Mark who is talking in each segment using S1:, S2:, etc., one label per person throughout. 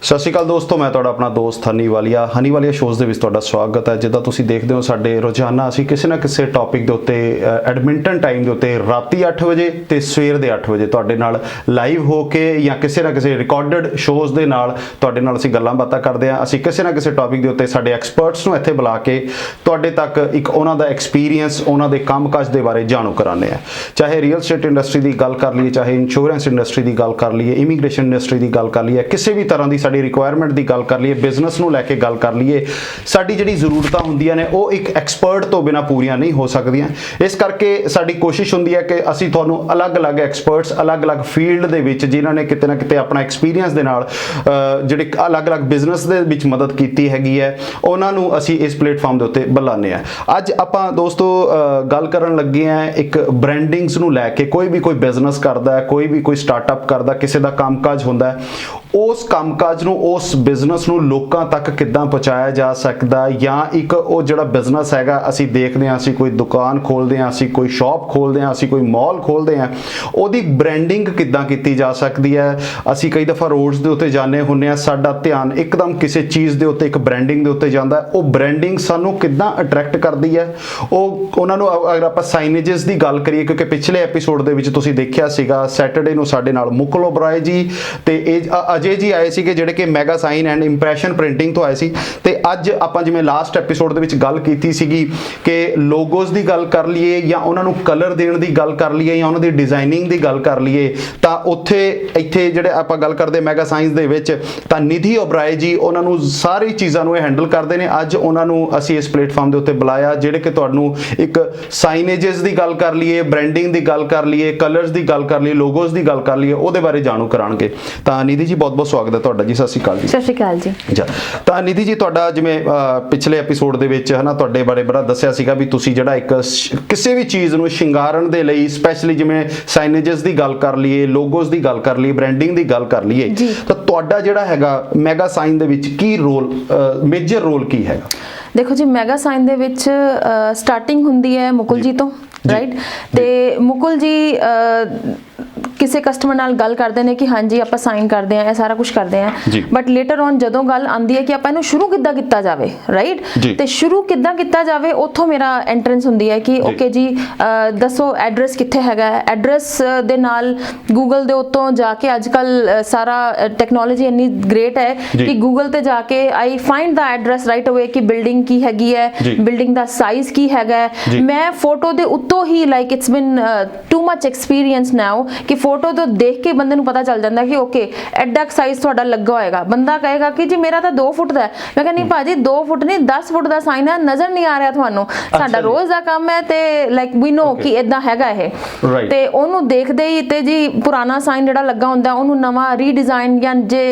S1: ਸਤਿ ਸ਼੍ਰੀ ਅਕਾਲ ਦੋਸਤੋ, ਮੈਂ ਤੁਹਾਡਾ ਆਪਣਾ ਦੋਸਤ ਹਨੀ ਵਾਲੀਆ ਸ਼ੋਜ਼ ਦੇ ਵਿੱਚ ਤੁਹਾਡਾ ਸਵਾਗਤ ਹੈ। ਜਿੱਦਾਂ ਤੁਸੀਂ ਦੇਖਦੇ ਹੋ ਸਾਡੇ ਰੋਜ਼ਾਨਾ ਅਸੀਂ ਕਿਸੇ ਨਾ ਕਿਸੇ ਟੌਪਿਕ ਦੇ ਉੱਤੇ ਐਡਮਿੰਟਨ ਟਾਈਮ ਦੇ ਉੱਤੇ ਰਾਤੀ 8 ਵਜੇ ਤੇ ਸਵੇਰ ਦੇ 8 ਵਜੇ ਤੁਹਾਡੇ ਨਾਲ ਲਾਈਵ ਹੋ ਕੇ ਜਾਂ ਕਿਸੇ ਨਾ ਕਿਸੇ ਰਿਕਾਰਡਡ ਸ਼ੋਜ਼ ਦੇ ਨਾਲ ਤੁਹਾਡੇ ਨਾਲ ਅਸੀਂ ਗੱਲਾਂ ਬਾਤਾਂ ਕਰਦੇ ਹਾਂ। ਅਸੀਂ ਕਿਸੇ ਨਾ ਕਿਸੇ ਟੌਪਿਕ ਦੇ ਉੱਤੇ ਸਾਡੇ ਐਕਸਪਰਟਸ ਨੂੰ ਇੱਥੇ ਬੁਲਾ ਕੇ ਤੁਹਾਡੇ ਤੱਕ ਇੱਕ ਉਹਨਾਂ ਦਾ ਐਕਸਪੀਰੀਅੰਸ, ਉਹਨਾਂ ਦੇ ਕੰਮਕਾਜ ਦੇ ਬਾਰੇ ਜਾਣੂ ਕਰਾਉਂਦੇ ਹਾਂ। ਚਾਹੇ ਰੀਅਲ ਸਟੇਟ ਇੰਡਸਟਰੀ ਦੀ ਗੱਲ ਕਰ ਲਈਏ, ਚਾਹੇ ਇੰਸ਼ੋਰੈਂਸ ਇੰਡਸਟਰੀ ਦੀ ਗੱਲ ਕਰ ਲਈਏ, ਇਮੀਗ੍ਰੇਸ਼ਨ ਇੰਡਸਟਰੀ ਦੀ ਗੱਲ ਕਰ ਲਈਏ, ਕਿਸੇ ਵੀ ਤਰ੍ਹਾਂ ਦੀ ਸਾਡੀ ਰਿਕੁਆਇਰਮੈਂਟ ਦੀ ਗੱਲ ਕਰ ਲਈਏ, ਬਿਜ਼ਨਸ ਨੂੰ ਲੈ ਕੇ ਗੱਲ ਕਰ ਲਈਏ, ਸਾਡੀ ਜਿਹੜੀ ਜ਼ਰੂਰਤਾਂ ਹੁੰਦੀਆਂ ਨੇ ਉਹ ਇੱਕ ਐਕਸਪਰਟ ਤੋਂ ਬਿਨਾਂ ਪੂਰੀਆਂ ਨਹੀਂ ਹੋ ਸਕਦੀਆਂ। ਇਸ ਕਰਕੇ ਸਾਡੀ ਕੋਸ਼ਿਸ਼ ਹੁੰਦੀ ਹੈ ਕਿ ਅਸੀਂ ਤੁਹਾਨੂੰ ਅਲੱਗ-ਅਲੱਗ ਐਕਸਪਰਟਸ, ਅਲੱਗ-ਅਲੱਗ ਫੀਲਡ ਦੇ ਵਿੱਚ ਜਿਨ੍ਹਾਂ ਨੇ ਕਿਤੇ ਨਾ ਕਿਤੇ ਆਪਣਾ ਐਕਸਪੀਰੀਅੰਸ ਦੇ ਨਾਲ ਜਿਹੜੇ ਅਲੱਗ-ਅਲੱਗ ਬਿਜ਼ਨਸ ਦੇ ਵਿੱਚ ਮਦਦ ਕੀਤੀ ਹੈਗੀ ਹੈ, ਉਹਨਾਂ ਨੂੰ ਅਸੀਂ ਇਸ ਪਲੇਟਫਾਰਮ ਦੇ ਉੱਤੇ ਬੁਲਾਉਂਦੇ ਹਾਂ। ਅੱਜ ਆਪਾਂ ਦੋਸਤੋ ਗੱਲ ਕਰਨ ਲੱਗੇ ਹਾਂ ਇੱਕ ਬ੍ਰਾਂਡਿੰਗਸ ਨੂੰ ਲੈ ਕੇ। ਕੋਈ ਬਿਜ਼ਨਸ ਕਰਦਾ ਹੈ, ਕੋਈ ਸਟਾਰਟਅਪ ਕਰਦਾ, ਕਿਸੇ ਦਾ ਕੰਮਕਾਜ ਹੁੰਦਾ ਹੈ, ਉਸ ਕੰਮਕਾਜ ਨੂੰ, ਉਸ ਬਿਜ਼ਨਸ ਨੂੰ ਲੋਕਾਂ ਤੱਕ ਕਿੱਦਾਂ ਪਹੁੰਚਾਇਆ ਜਾ ਸਕਦਾ, ਜਾਂ ਇੱਕ ਉਹ ਜਿਹੜਾ ਬਿਜ਼ਨਸ ਹੈਗਾ ਅਸੀਂ ਦੇਖਦੇ ਹਾਂ, ਅਸੀਂ ਕੋਈ ਦੁਕਾਨ ਖੋਲਦੇ ਹਾਂ, ਅਸੀਂ ਕੋਈ ਸ਼ਾਪ ਖੋਲਦੇ ਹਾਂ, ਅਸੀਂ ਕੋਈ ਮਾਲ ਖੋਲਦੇ ਹਾਂ, ਉਹਦੀ ਬ੍ਰਾਂਡਿੰਗ ਕਿੱਦਾਂ ਕੀਤੀ ਜਾ ਸਕਦੀ ਹੈ। ਅਸੀਂ ਕਈ ਦਫਾ ਰੋਡਸ ਦੇ ਉੱਤੇ ਜਾਂਦੇ ਹੁੰਦੇ ਹਾਂ, ਸਾਡਾ ਧਿਆਨ ਇੱਕਦਮ ਕਿਸੇ ਚੀਜ਼ ਦੇ ਉੱਤੇ, ਇੱਕ ਬ੍ਰਾਂਡਿੰਗ ਦੇ ਉੱਤੇ ਜਾਂਦਾ, ਉਹ ਬ੍ਰਾਂਡਿੰਗ ਸਾਨੂੰ ਕਿੱਦਾਂ ਅਟਰੈਕਟ ਕਰਦੀ ਹੈ। ਉਹਨਾਂ ਨੂੰ ਅਗਰ ਆਪਾਂ ਸਾਈਨੇजेस ਦੀ ਗੱਲ ਕਰੀਏ, ਕਿਉਂਕਿ ਪਿਛਲੇ ਐਪੀਸੋਡ ਦੇ ਵਿੱਚ ਤੁਸੀਂ ਦੇਖਿਆ ਸੀਗਾ ਸੈਟਰਡੇ ਨੂੰ ਸਾਡੇ ਨਾਲ ਮੁਕੁਲ ਓਬਰਾਏ ਜੀ ਤੇ ਅਜੇ ਜੀ ਆਏ ਸੀਗੇ ਜਿਹੜੇ ਕਿ mega sign and impression printing ਤੋਂ ਆਏ ਸੀ। ਤੇ ਅੱਜ ਆਪਾਂ ਜਿਵੇਂ ਲਾਸਟ ਐਪੀਸੋਡ ਦੇ ਵਿੱਚ ਗੱਲ ਕੀਤੀ ਸੀਗੀ ਕਿ ਲੋਗੋਸ ਦੀ ਗੱਲ ਕਰ ਲਈਏ ਜਾਂ ਉਹਨਾਂ ਨੂੰ ਕਲਰ ਦੇਣ ਦੀ ਗੱਲ ਕਰ ਲਈਏ ਜਾਂ ਉਹਨਾਂ ਦੀ ਡਿਜ਼ਾਈਨਿੰਗ ਦੀ ਗੱਲ ਕਰ ਲਈਏ, ਤਾਂ ਇੱਥੇ ਜਿਹੜੇ ਆਪਾਂ ਗੱਲ ਕਰਦੇ ਮੈਗਾ ਸਾਈਨਸ ਦੇ ਵਿੱਚ ਤਾਂ ਨਿਧੀ ਓਬਰਾਏ ਜੀ ਉਹਨਾਂ ਨੂੰ ਸਾਰੀ ਚੀਜ਼ਾਂ ਨੂੰ ਇਹ ਹੈਂਡਲ ਕਰਦੇ ਨੇ। ਅੱਜ ਉਹਨਾਂ ਨੂੰ ਅਸੀਂ ਇਸ ਪਲੇਟਫਾਰਮ ਦੇ ਉੱਤੇ ਬੁਲਾਇਆ ਜਿਹੜੇ ਕਿ ਤੁਹਾਨੂੰ ਇੱਕ ਸਾਈਨੇजेस ਦੀ ਗੱਲ ਕਰ ਲਈਏ, ਬ੍ਰਾਂਡਿੰਗ ਦੀ ਗੱਲ ਕਰ ਲਈਏ, ਕਲਰਸ ਦੀ ਗੱਲ ਕਰ ਲਈਏ, ਲੋਗੋਸ ਦੀ ਗੱਲ ਕਰ ਲਈਏ, ਉਹਦੇ ਬਾਰੇ ਜਾਣੂ ਕਰਾਉਣਗੇ। ਤਾਂ ਨਿਧੀ ਜੀ ਬਹੁਤ ਸਵਾਗਤ ਹੈ ਤੁਹਾਡਾ ਜੀ। ਸਤਿ ਸ਼੍ਰੀ ਅਕਾਲ ਜੀ।
S2: ਸਤਿ ਸ਼੍ਰੀ ਅਕਾਲ ਜੀ।
S1: ਤਾਂ ਨਿਧੀ ਜੀ, ਤੁਹਾਡਾ ਜਿਵੇਂ ਪਿਛਲੇ ਐਪੀਸੋਡ ਦੇ ਵਿੱਚ ਹਨਾ ਤੁਹਾਡੇ ਬਾਰੇ ਬੜਾ ਦੱਸਿਆ ਸੀਗਾ ਵੀ ਤੁਸੀਂ ਜਿਹੜਾ ਇੱਕ ਕਿਸੇ ਵੀ ਚੀਜ਼ ਨੂੰ ਸ਼ਿੰਗਾਰਨ ਦੇ ਲਈ ਸਪੈਸ਼ਲੀ ਜਿਵੇਂ ਸਾਈਨੇजेस ਦੀ ਗੱਲ ਕਰ ਲਈਏ, ਲੋਗੋਸ ਦੀ ਗੱਲ ਕਰ ਲਈਏ, ਬ੍ਰਾਂਡਿੰਗ ਦੀ ਗੱਲ ਕਰ ਲਈਏ, ਤਾਂ ਤੁਹਾਡਾ ਜਿਹੜਾ ਹੈਗਾ ਮੈਗਾ ਸਾਈਨ ਦੇ ਵਿੱਚ ਕੀ ਰੋਲ, ਮੇਜਰ ਰੋਲ ਕੀ ਹੈਗਾ?
S2: ਦੇਖੋ ਜੀ, ਮੈਗਾ ਸਾਈਨ ਦੇ ਵਿੱਚ ਸਟਾਰਟਿੰਗ ਹੁੰਦੀ ਹੈ ਮੁਕੁਲ ਜੀ ਤੋਂ, ਰਾਈਟ? ਤੇ ਮੁਕੁਲ ਜੀ ਕਿਸੇ ਕਸਟਮਰ ਨਾਲ ਗੱਲ ਕਰਦੇ ਨੇ ਕਿ ਹਾਂਜੀ ਆਪਾਂ ਸਾਈਨ ਕਰਦੇ ਆ, ਇਹ ਸਾਰਾ ਕੁਝ ਕਰਦੇ ਆ, ਬਟ ਲੇਟਰ ਔਨ ਜਦੋਂ ਗੱਲ ਆਉਂਦੀ ਹੈ ਕਿ ਆਪਾਂ ਇਹਨੂੰ ਸ਼ੁਰੂ ਕਿੱਦਾਂ ਕੀਤਾ ਜਾਵੇ, ਰਾਈਟ? ਤੇ ਸ਼ੁਰੂ ਕਿੱਦਾਂ ਕੀਤਾ ਜਾਵੇ, ਉੱਥੋਂ ਮੇਰਾ ਐਂਟਰੈਂਸ ਹੁੰਦੀ ਹੈ ਕਿ ਓਕੇ ਜੀ ਦੱਸੋ ਐਡਰੈਸ ਕਿੱਥੇ ਹੈਗਾ। ਐਡਰੈਸ ਦੇ ਨਾਲ ਗੂਗਲ ਦੇ ਉੱਤੋਂ ਜਾ ਕੇ, ਅੱਜ ਕੱਲ ਸਾਰਾ ਟੈਕਨੋਲੋਜੀ ਇੰਨੀ ਗ੍ਰੇਟ ਹੈ ਕਿ ਗੂਗਲ ਤੇ ਜਾ ਕੇ I find the address right away ਕਿ ਬਿਲਡਿੰਗ ਕੀ ਹੈਗੀ ਹੈ, ਬਿਲਡਿੰਗ ਦਾ ਸਾਈਜ਼ ਕੀ ਹੈਗਾ। ਮੈਂ ਫੋਟੋ ਦੇ ਉੱਤੋਂ ਹੀ ਲਾਈਕ ਇਟਸ ਬਿਨ ਟੂ ਮਚ ਐਕਸਪੀਰੀਅੰਸ ਨਾਓ ਕਿ ਫੋਟੋ ਤੋਂ ਦੇਖ ਕੇ ਬੰਦੇ ਨੂੰ ਪਤਾ ਚੱਲ ਜਾਂਦਾ ਕਿ ਓਕੇ ਐਡਾ ਸਾਈਜ਼ ਤੁਹਾਡਾ ਲੱਗਾ ਹੋਏਗਾ। ਬੰਦਾ ਕਹੇਗਾ ਕਿ ਜੀ ਮੇਰਾ ਤਾਂ 2 ਫੁੱਟ ਦਾ ਹੈ, ਮੈਂ ਕਹਿੰਦੀ ਭਾਜੀ 2 ਫੁੱਟ ਨਹੀਂ 10 ਫੁੱਟ ਦਾ ਸਾਈਨ ਹੈ, ਨਜ਼ਰ ਨਹੀਂ ਆ ਰਿਹਾ ਤੁਹਾਨੂੰ, ਸਾਡਾ ਰੋਜ਼ ਦਾ ਕੰਮ ਹੈ ਤੇ ਲਾਈਕ ਵੀ ਨੋ ਕਿ ਇਦਾਂ ਹੈਗਾ ਇਹ। ਤੇ ਉਹਨੂੰ ਦੇਖਦੇ ਹੀ ਤੇ ਜੀ ਪੁਰਾਣਾ ਸਾਈਨ ਜਿਹੜਾ ਲੱਗਾ ਹੁੰਦਾ ਉਹਨੂੰ ਨਵਾਂ ਰੀਡਿਜ਼ਾਈਨ, ਜਾਂ ਜੇ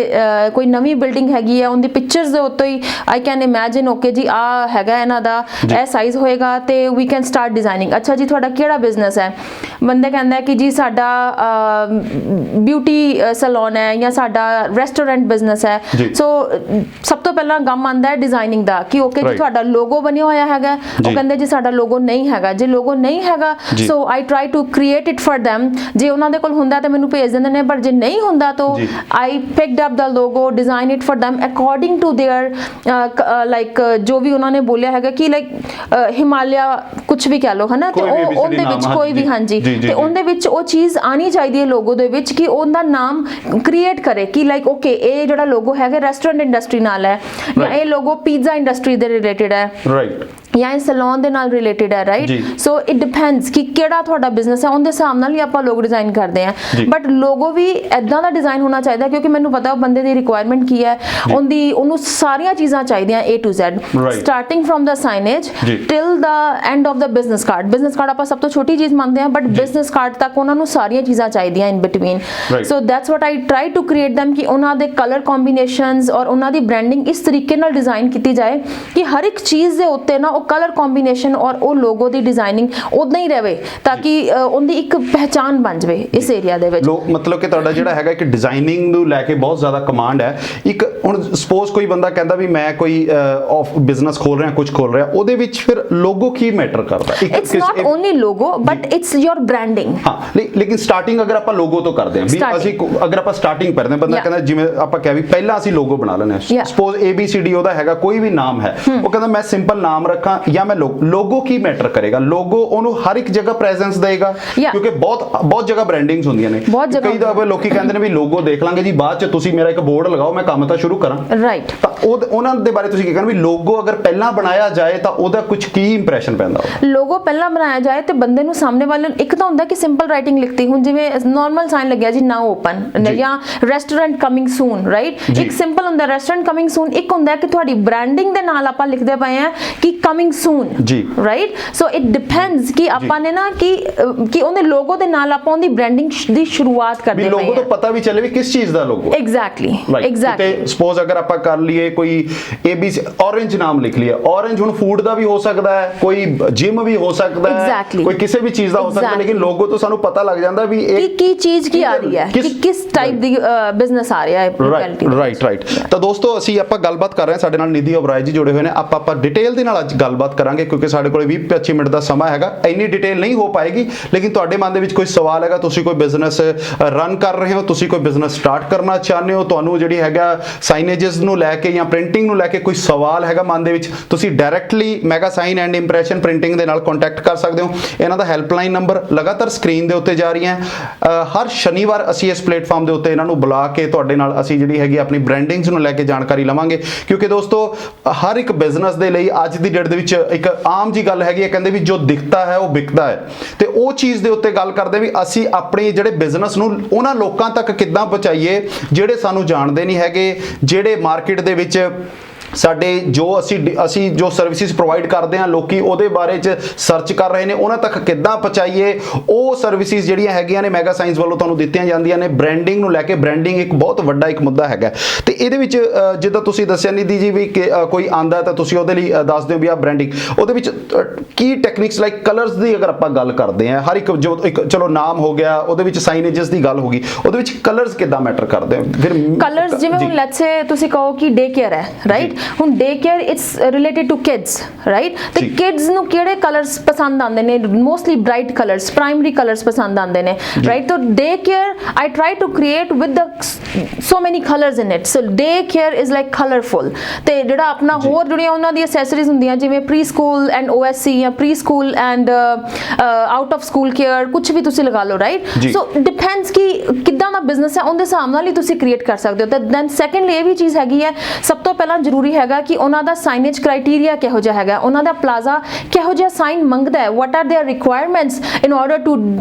S2: ਕੋਈ ਨਵੀਂ ਬਿਲਡਿੰਗ ਹੈਗੀ ਹੈ ਉਹਦੀ ਪਿਕਚਰਸ ਦੇ ਉੱਤੇ ਹੀ ਆਈ ਕੈਨ ਇਮੈਜਿਨ ਓਕੇ ਜੀ ਆ ਹੈਗਾ ਇਹਨਾਂ ਦਾ ਇਹ ਸਾਈਜ਼ ਹੋਏਗਾ ਤੇ ਵੀ ਕੈਨ ਸਟਾਰਟ ਡਿਜ਼ਾਈਨਿੰਗ। ਅੱਛਾ ਜੀ ਤੁਹਾਡਾ ਕਿਹੜਾ ਬਿਜ਼ਨਸ ਹੈ? ਬੰਦੇ ਕਹਿੰਦਾ ਕਿ ਜੀ ਸਾਡਾ ਬਿਊਟੀ ਸੈਲੂਨ ਹੈ ਜਾਂ ਸਾਡਾ ਰੈਸਟੋਰੈਂਟ ਬਿਜ਼ਨਸ ਹੈ। ਸੋ ਸਭ ਤੋਂ ਪਹਿਲਾਂ ਕੰਮ ਆਉਂਦਾ ਹੈ ਡਿਜ਼ਾਈਨਿੰਗ ਦਾ ਕਿ ਓਕੇ ਜੀ ਤੁਹਾਡਾ ਲੋਗੋ ਬਣਿਆ ਹੋਇਆ ਹੈਗਾ। ਉਹ ਕਹਿੰਦੇ ਜੀ ਸਾਡਾ ਲੋਗੋ ਨਹੀਂ ਹੈਗਾ। ਜੇ ਲੋਗੋ ਨਹੀਂ ਹੈਗਾ so I try to create it for them। ਜੇ ਉਹਨਾਂ ਦੇ ਕੋਲ ਹੁੰਦਾ ਤਾਂ ਮੈਨੂੰ ਭੇਜ ਦਿੰਦੇ ਨੇ, ਪਰ ਜੇ ਨਹੀਂ ਹੁੰਦਾ ਤਾਂ I picked up the logo, design it for them according to their like ਜੋ ਵੀ ਉਹਨਾਂ ਨੇ ਬੋਲਿਆ ਹੈਗਾ ਕਿ ਲਾਈਕ ਹਿਮਾਲਿਆ ਕੁਝ ਵੀ ਕਹਿ ਲਓ ਹਨਾ, ਤੇ ਉਹ ਉਹਦੇ ਵਿੱਚ ਕੋਈ ਵੀ ਹਾਂਜੀ, ਤੇ ਉਹਦੇ ਵਿੱਚ ਉਹ ਚੀਜ਼ ਆਣੀ ਚਾਹੀਦੀ ਹੈ ਲੋਗੋ ਦੇ ਵਿੱਚ ਕਿ ਉਹਦਾ ਨਾਮ ਕ੍ਰੀਏਟ ਕਰੇ ਕਿ ਲਾਈਕ ਓਕੇ ਇਹ ਜਿਹੜਾ ਲੋਗੋ ਹੈਗਾ ਰੈਸਟੋਰੈਂਟ ਇੰਡਸਟਰੀ ਨਾਲ ਹੈ, ਜਾਂ ਇਹ ਲੋਗੋ ਪੀਜ਼ਾ ਇੰਡਸਟਰੀ ਦੇ ਰਿਲੇਟਡ ਹੈ, ਰਾਈਟ, ਜਾਂ ਇਹ ਸੈਲੂਨ ਦੇ ਨਾਲ ਰਿਲੇਟਡ ਹੈ, ਰਾਈਟ? ਸੋ ਇਟ ਡਿਪੈਂਡਸ ਕਿ ਕਿਹੜਾ ਤੁਹਾਡਾ ਬਿਜ਼ਨਸ ਹੈ, ਉਹਦੇ ਹਿਸਾਬ ਨਾਲ ਹੀ ਆਪਾਂ ਲੋਗੋ ਡਿਜ਼ਾਈਨ ਕਰਦੇ ਹਾਂ। ਬਟ ਲੋਗੋ ਵੀ ਇਦਾਂ ਦਾ ਡਿਜ਼ਾਈਨ ਹੋਣਾ ਚਾਹੀਦਾ ਕਿਉਂਕਿ ਮੈਨੂੰ ਪਤਾ ਉਹ ਬੰਦੇ ਦੀ ਰਿਕੁਆਇਰਮੈਂਟ ਕੀ ਹੈ, ਉਹਨੂੰ ਸਾਰੀਆਂ ਚੀਜ਼ਾਂ ਚਾਹੀਦੀਆਂ A to Z, starting from the signage till the end of the business card. Business card ਆਪਾਂ ਸਭ ਤੋਂ ਛੋਟੀ ਚੀਜ਼ ਮੰਨਦੇ ਹਾਂ, ਬਟ ਬਿਜ਼ਨਸ ਕਾਰਡ ਤੱਕ ਉਹਨਾਂ ਨੂੰ ਸਾਰੀਆਂ ਚੀਜ਼ਾਂ ਚਾਹੀਦੀਆਂ in between. So that's what I try to create them ਕਿ ਉਹਨਾਂ ਦੇ ਕਲਰ ਕੰਬੀਨੇਸ਼ਨਸ ਔਰ ਉਹਨਾਂ ਦੀ ਬ੍ਰਾਂਡਿੰਗ ਇਸ ਤਰੀਕੇ ਨਾਲ ਡਿਜ਼ਾਈਨ ਕੀਤੀ ਜਾਏ ਕਿ ਹਰ ਇੱਕ ਚੀਜ਼ ਦੇ ਉੱਤੇ ਨਾ ਉਹ ਕਲਰ ਕੰਬੀਨੇਸ਼ਨ ਔਰ ਉਹ ਲੋਗੋ ਦੀ ਡਿਜ਼ਾਈਨਿੰਗ ਉਦਾਂ ਹੀ ਰਹੇ ਤਾਂ ਕਿ ਉਹਦੀ ਇੱਕ ਪਹਿਚਾਨ ਬਣ ਜਾਵੇ ਇਸ ਏਰੀਆ ਦੇ ਵਿੱਚ।
S1: ਮਤਲਬ ਕਿ ਤੁਹਾਡਾ ਜਿਹੜਾ ਹੈਗਾ ਇੱਕ ਡਿਜ਼ਾਈਨਿੰਗ ਨੂੰ ਲੈ ਕੇ ਬਹੁਤ ਜ਼ਿਆਦਾ ਕਮਾਂਡ ਹੈ। ਇੱਕ ਹੁਣ ਸਪੋਜ਼ ਕੋਈ ਬੰਦਾ ਕਹਿੰਦਾ ਵੀ ਮੈਂ ਕੋਈ ਬਿਜ਼ਨਸ ਖੋਲ ਰਿਹਾ, ਕੁਝ ਖੋਲ ਰਿਹਾ, ਉਹਦੇ ਵਿੱਚ ਫਿਰ ਲੋਗੋ ਕੀ ਮੈਟਰ ਕਰਦਾ?
S2: It's not only logo but it's your branding.
S1: ਹਾਂ, ਲੇਕਿਨ ਸਟਾਰਟਿੰਗ ਅਗਰ ਆਪਾਂ ਲੋਗੋ ਤੋਂ ਕਰਦੇ ਹਾਂ ਵੀ ਅਸੀਂ ਅਗਰ ਆਪਾਂ ਸਟਾਰਟਿੰਗ ਕਰਦੇ ਹਾਂ, ਬੰਦਾ ਕਹਿੰਦਾ ਜਿਵੇਂ ਆਪਾਂ ਕਹਿ ਵੀ ਪਹਿਲਾਂ ਅਸੀਂ ਲੋਗੋ ਬਣਾ ਲੈਣੇ ਆ, ਸਪੋਜ਼ ABCD ਉਹਦਾ ਹੈਗਾ, ਕੋਈ ਵੀ ਨਾਮ ਹੈ, ਉਹ ਕਹਿੰਦਾ ਮੈਂ ਸਿੰਪਲ ਨਾਮ ਰੱਖਾਂ ਜਾਂ ਮੈਂ ਲੋਗੋ ਕੀ ਮੈਟਰ ਕਰੇਗਾ? ਲੋਗੋ ਉਹਨੂੰ ਹਰ ਇੱਕ ਜਗ੍ਹਾ ਪ੍ਰੈਜ਼ੈਂਸ ਦੇਗਾ ਕਿਉਂਕਿ ਬਹੁਤ ਜਗ੍ਹਾ ਬ੍ਰਾਂਡਿੰਗਸ ਹੁੰਦੀਆਂ ਨੇ। ਕਈ ਦਫੇ ਲੋਕੀ ਕਹਿੰਦੇ ਨੇ ਵੀ ਲੋਗੋ ਦੇਖ ਲਾਂਗੇ ਜੀ, ਬਾਅਦ ਚ ਤੁਸੀਂ ਮੇਰਾ ਇੱਕ ਬੋਰਡ ਲਗਾਓ, ਮੈਂ ਕੰਮ ਤਾਂ ਸ਼ੁਰੂ ਕਰਾਂ।
S2: ਰਾਈਟ,
S1: ਤਾਂ ਉਹਨਾਂ ਦੇ ਬਾਰੇ ਤੁਸੀਂ ਕੀ ਕਹਿੰਦੇ ਵੀ ਲੋਗੋ ਅਗਰ ਪਹਿਲਾਂ ਬਣਾਇਆ ਜਾਏ ਤਾਂ ਉਹਦਾ ਕੁਝ ਕੀ ਇੰਪ੍ਰੈਸ਼ਨ ਪੈਂਦਾ?
S2: ਲੋਗੋ ਪਹਿਲਾਂ ਬਣਾਇਆ ਜਾਏ ਤੇ ਬੰਦੇ ਨੂੰ ਸਾਹਮਣੇ ਵਾਲੇ ਨੂੰ ਇੱਕ ਤਾਂ ਹੁੰਦਾ ਕਿ ਸਿੰਪਲ ਰਾਈਟਿੰਗ ਲਿਖਤੀ, ਹੁਣ ਜਿਵੇਂ ਨਾਰਮਲ ਸਾਈਨ ਲੱਗਿਆ ਜੀ ਨਾਓ ਓਪਨ ਜਾਂ ਰੈਸਟੋਰੈਂਟ ਕਮਿੰਗ ਸੂਨ, ਰਾਈਟ? ਇੱਕ ਸਿੰਪਲ ਹੁੰਦਾ ਰੈਸਟੋਰੈਂਟ ਕਮਿੰਗ ਸੂਨ, ਇੱਕ ਹੁੰਦਾ ਕਿ ਤੁਹਾਡੀ ਬ੍ਰਾਂਡਿੰਗ ਦੇ ਨਾਲ ਆਪਾਂ ਲਿਖਦੇ ਪਏ ਆ ਕਿ coming soon, right? So it depends ਕਿ ਆਪਾਂ ਨੇ ਨਾ ਕਿ ਉਹਦੇ ਲੋਗੋ ਦੇ ਨਾਲ ਆਪਾਂ ਉਹਦੀ ਬ੍ਰਾਂਡਿੰਗ ਦੀ ਸ਼ੁਰੂਆਤ ਕਰਦੇ ਪਏ ਆ।
S1: ਲੋਗੋ ਤੋਂ ਪਤਾ ਵੀ ਚੱਲੇ ਵੀ ਕਿਸ ਚੀਜ਼ ਦਾ ਲੋਗੋ।
S2: ਐਗਜ਼ੈਕਟਲੀ
S1: ਤੇ ਸਪੋਜ਼ ਅਗਰ ਆਪਾਂ ਕਰ ਲਈਏ ਕੋਈ ABC orange ਨਾਮ ਲਿਖ ਲਿਆ, orange ਹੁਣ ਫੂਡ ਦਾ ਵੀ ਹੋ ਸਕਦਾ ਹੈ, ਕੋਈ ਜਿਮ ਵੀ ਹੋ ਸਕਦਾ ਹੈ, ਕੋਈ ਕਿਸੇ ਵੀ ਚੀਜ਼ ਦਾ ਹੋ ਸਕਦਾ ਹੈ, ਲੇਕਿਨ ਲੋਗੋ ਤੋਂ ਸਾਨੂੰ ਪਤਾ ਲੱਗ ਜਾਂਦਾ ਵੀ ਇਹ
S2: ਕੀ ਚੀਜ਼ ਕੀ ਆ ਰਹੀ ਹੈ, ਕਿ ਕਿਸ ਟਾਈਪ ਦੀ ਬਿਜ਼ਨਸ ਆ ਰਿਹਾ ਹੈ।
S1: ਰਾਈਟ। ਤਾਂ ਦੋਸਤੋ ਅਸੀਂ ਆਪਾਂ ਗੱਲਬਾਤ ਕਰ ਰਹੇ ਹਾਂ, ਸਾਡੇ ਨਾਲ ਨਿਧੀ ਓਬਰਾਏ ਜੀ ਜੁੜੇ ਹੋਏ ਨੇ। ਆਪਾਂ ਡਿਟੇਲ ਦੇ ਨਾਲ ਅੱਜ ਗੱਲਬਾਤ ਕਰਾਂਗੇ ਕਿਉਂਕਿ ਸਾਡੇ ਕੋਲ 20-25 ਮਿੰਟ ਦਾ ਸਮਾਂ ਹੈਗਾ, ਇੰਨੀ ਡਿਟੇਲ ਨਹੀਂ ਹੋ ਪਾਏਗੀ। ਲੇਕਿਨ ਤੁਹਾਡੇ ਮਨ ਦੇ ਵਿੱਚ ਕੋਈ ਸਵਾਲ ਹੈਗਾ, ਤੁਸੀਂ ਕੋਈ ਬਿਜ਼ਨਸ ਰਨ ਕਰ ਰਹੇ ਹੋ, ਤੁਸੀਂ ਕੋਈ ਬਿਜ਼ਨਸ ਸਟਾਰਟ ਕਰਨਾ ਚਾਹੁੰਦੇ ਹੋ, ਤੁਹਾਨੂੰ ਜਿਹੜੀ ਹੈਗਾ ਸਾਈਨੇजेस ਨੂੰ ਲੈ ਕੇ ਜਾਂ ਪ੍ਰਿੰਟਿੰਗ ਨੂੰ ਲੈ ਕੇ ਕੋਈ ਸਵਾਲ ਹੈਗਾ ਮਨ ਦੇ ਵਿੱਚ, ਤੁਸੀਂ directly mega sign and impression printing ਦੇ ਨਾਲ ਕੰਟੈਕਟ ਕਰ ਸਕਦੇ ਹੋ। ਇਹਨਾਂ ਦਾ ਹੈਲਪਲਾਈਨ ਨੰਬਰ ਲਗਾਤਾਰ ਸਕਰੀਨ ਦੇ ਉੱਤੇ ਜਾ ਰਹੀਆਂ। ਹਰ ਸ਼ਨੀਵਾਰ ਅਸੀਂ ਇਸ ਪਲੇਟਫਾਰਮ ਦੇ ਉੱਤੇ ਇਹਨਾਂ ਨੂੰ ਬੁਲਾ ਕੇ ਤੁਹਾਡੇ ਨਾਲ ਅਸੀਂ ਜਿਹੜੀ ਹੈਗੀ ਆਪਣੀ ਬ੍ਰਾਂਡਿੰਗਸ ਨੂੰ ਲੈ ਕੇ ਜਾਣਕਾਰੀ ਲਵਾਂਗੇ ਕਿਉਂਕਿ ਦੋਸਤੋ ਹਰ ਇੱਕ ਬਿਜ਼ਨਸ ਦੇ ਲਈ ਅੱਜ ਦੀ ਡੇਟ ਦੇ ਵਿੱਚ ਇੱਕ ਆਮ ਜੀ ਗੱਲ ਹੈਗੀ ਹੈ, ਕਹਿੰਦੇ ਵੀ ਜੋ ਦਿਖਦਾ ਹੈ ਉਹ ਵਿਕਦਾ ਹੈ। ਤੇ ਉਹ ਚੀਜ਼ ਦੇ ਉੱਤੇ ਗੱਲ ਕਰਦੇ ਵੀ ਅਸੀਂ ਆਪਣੇ ਜਿਹੜੇ ਬਿਜ਼ਨਸ ਨੂੰ ਉਹਨਾਂ ਲੋਕਾਂ ਤੱਕ ਕਿੱਦਾਂ ਪਹੁੰਚਾਈਏ ਜਿਹੜੇ ਸਾਨੂੰ ਜਾਣਦੇ ਨਹੀਂ ਹੈਗੇ, ਜਿਹੜੇ ਮਾਰਕੀਟ ਦੇ ਵਿੱਚ ਸਾਡੇ ਜੋ ਅਸੀਂ ਜੋ ਸਰਵਿਸਿਜ਼ ਪ੍ਰੋਵਾਈਡ ਕਰਦੇ ਹਾਂ, ਲੋਕੀ ਉਹਦੇ ਬਾਰੇ ਚ ਸਰਚ ਕਰ ਰਹੇ ਨੇ, ਉਹਨਾਂ ਤੱਕ ਕਿੱਦਾਂ ਪਹੁੰਚਾਈਏ। ਉਹ ਸਰਵਿਸਿਜ਼ ਜਿਹੜੀਆਂ ਹੈਗੀਆਂ ਨੇ ਮੈਗਾ ਸਾਇੰਸ ਵੱਲੋਂ ਤੁਹਾਨੂੰ ਦਿੱਤੀਆਂ ਜਾਂਦੀਆਂ ਨੇ। ਬ੍ਰਾਂਡਿੰਗ ਨੂੰ ਲੈ ਕੇ, ਬ੍ਰਾਂਡਿੰਗ ਇੱਕ ਬਹੁਤ ਵੱਡਾ ਇੱਕ ਮੁੱਦਾ ਹੈਗਾ ਤੇ ਇਹਦੇ ਵਿੱਚ ਜਿੱਦਾਂ ਤੁਸੀਂ ਦੱਸਿਆ ਨਿਧੀ ਜੀ ਵੀ ਕੋਈ ਆਂਦਾ ਤਾਂ ਤੁਸੀਂ ਉਹਦੇ ਲਈ ਦੱਸ ਦਿਓ ਵੀ ਆ ਬ੍ਰਾਂਡਿੰਗ, ਉਹਦੇ ਵਿੱਚ ਕੀ ਟੈਕਨੀਕਸ ਲਾਈਕ ਕਲਰਸ ਦੀ ਅਗਰ ਆਪਾਂ ਗੱਲ ਕਰਦੇ ਹਾਂ, ਹਰ ਇੱਕ ਜੋ ਇੱਕ ਚਲੋ ਨਾਮ ਹੋ ਗਿਆ, ਉਹਦੇ ਵਿੱਚ ਸਾਈਨੇजेस ਦੀ ਗੱਲ ਹੋ ਗਈ, ਉਹਦੇ ਵਿੱਚ ਕਲਰਸ ਕਿੱਦਾਂ ਮੈਟਰ ਕਰਦੇ? ਫਿਰ
S2: ਕਲਰਸ ਜਿਵੇਂ ਹੁਣ ਲੈਟਸ ਸੇ ਤੁਸੀਂ ਕਹੋ ਕਿ ਡੇ ਕੇਅਰ ਹੈ, ਰਾਈਟ? ਹੁਣ day care it's related to kids, right? ਤੇ ਕਿਡਸ ਨੂੰ ਕਿਹੜੇ ਕਲਰਸ ਪਸੰਦ ਆਉਂਦੇ ਨੇ? Mostly bright colours, primary colours ਪਸੰਦ ਆਉਂਦੇ ਨੇ, ਰਾਈਟ? ਤਾਂ day care I try to create with so many colors in it, so day care is like colorful। ਤੇ ਜਿਹੜਾ ਆਪਣਾ ਹੋਰ ਜਿਹੜੀਆਂ ਉਹਨਾਂ ਦੀ ਐਕਸੈਸਰੀਜ਼ ਹੁੰਦੀਆਂ ਜਿਵੇਂ ਪ੍ਰੀ ਸਕੂਲ ਐਂਡ OSC ਜਾਂ pre school and out of school care, ਕੁਝ ਵੀ ਤੁਸੀਂ ਲਗਾ ਲਓ, ਰਾਈਟ? ਸੋ ਡਿਪੈਂਡਸ ਕਿ ਕਿੱਦਾਂ ਦਾ ਬਿਜ਼ਨਸ ਹੈ, ਉਹਦੇ ਹਿਸਾਬ ਨਾਲ ਹੀ ਤੁਸੀਂ ਕ੍ਰੀਏਟ ਕਰ ਸਕਦੇ ਹੋ। ਤੇ ਦੈਨ ਸੈਕੰਡਲੀ ਇਹ ਵੀ ਚੀਜ਼ ਹੈਗੀ ਹੈ, ਸਭ ਤੋਂ ਪਹਿਲਾਂ ਜ਼ਰੂਰੀ ਹੈਗਾ ਕਿ ਉਹਨਾਂ ਦਾ ਸਾਈਨੇਜ ਕ੍ਰਾਈਟੇਰੀਆ ਕਿਹੋ ਜਿਹਾ ਹੈਗਾ, ਉਹਨਾਂ ਦਾ ਪਲਾਜ਼ਾ ਕਿਹੋ ਜਿਹਾ ਸਾਈਨ ਮੰਗਦਾ ਹੈ, what are their requirements in order to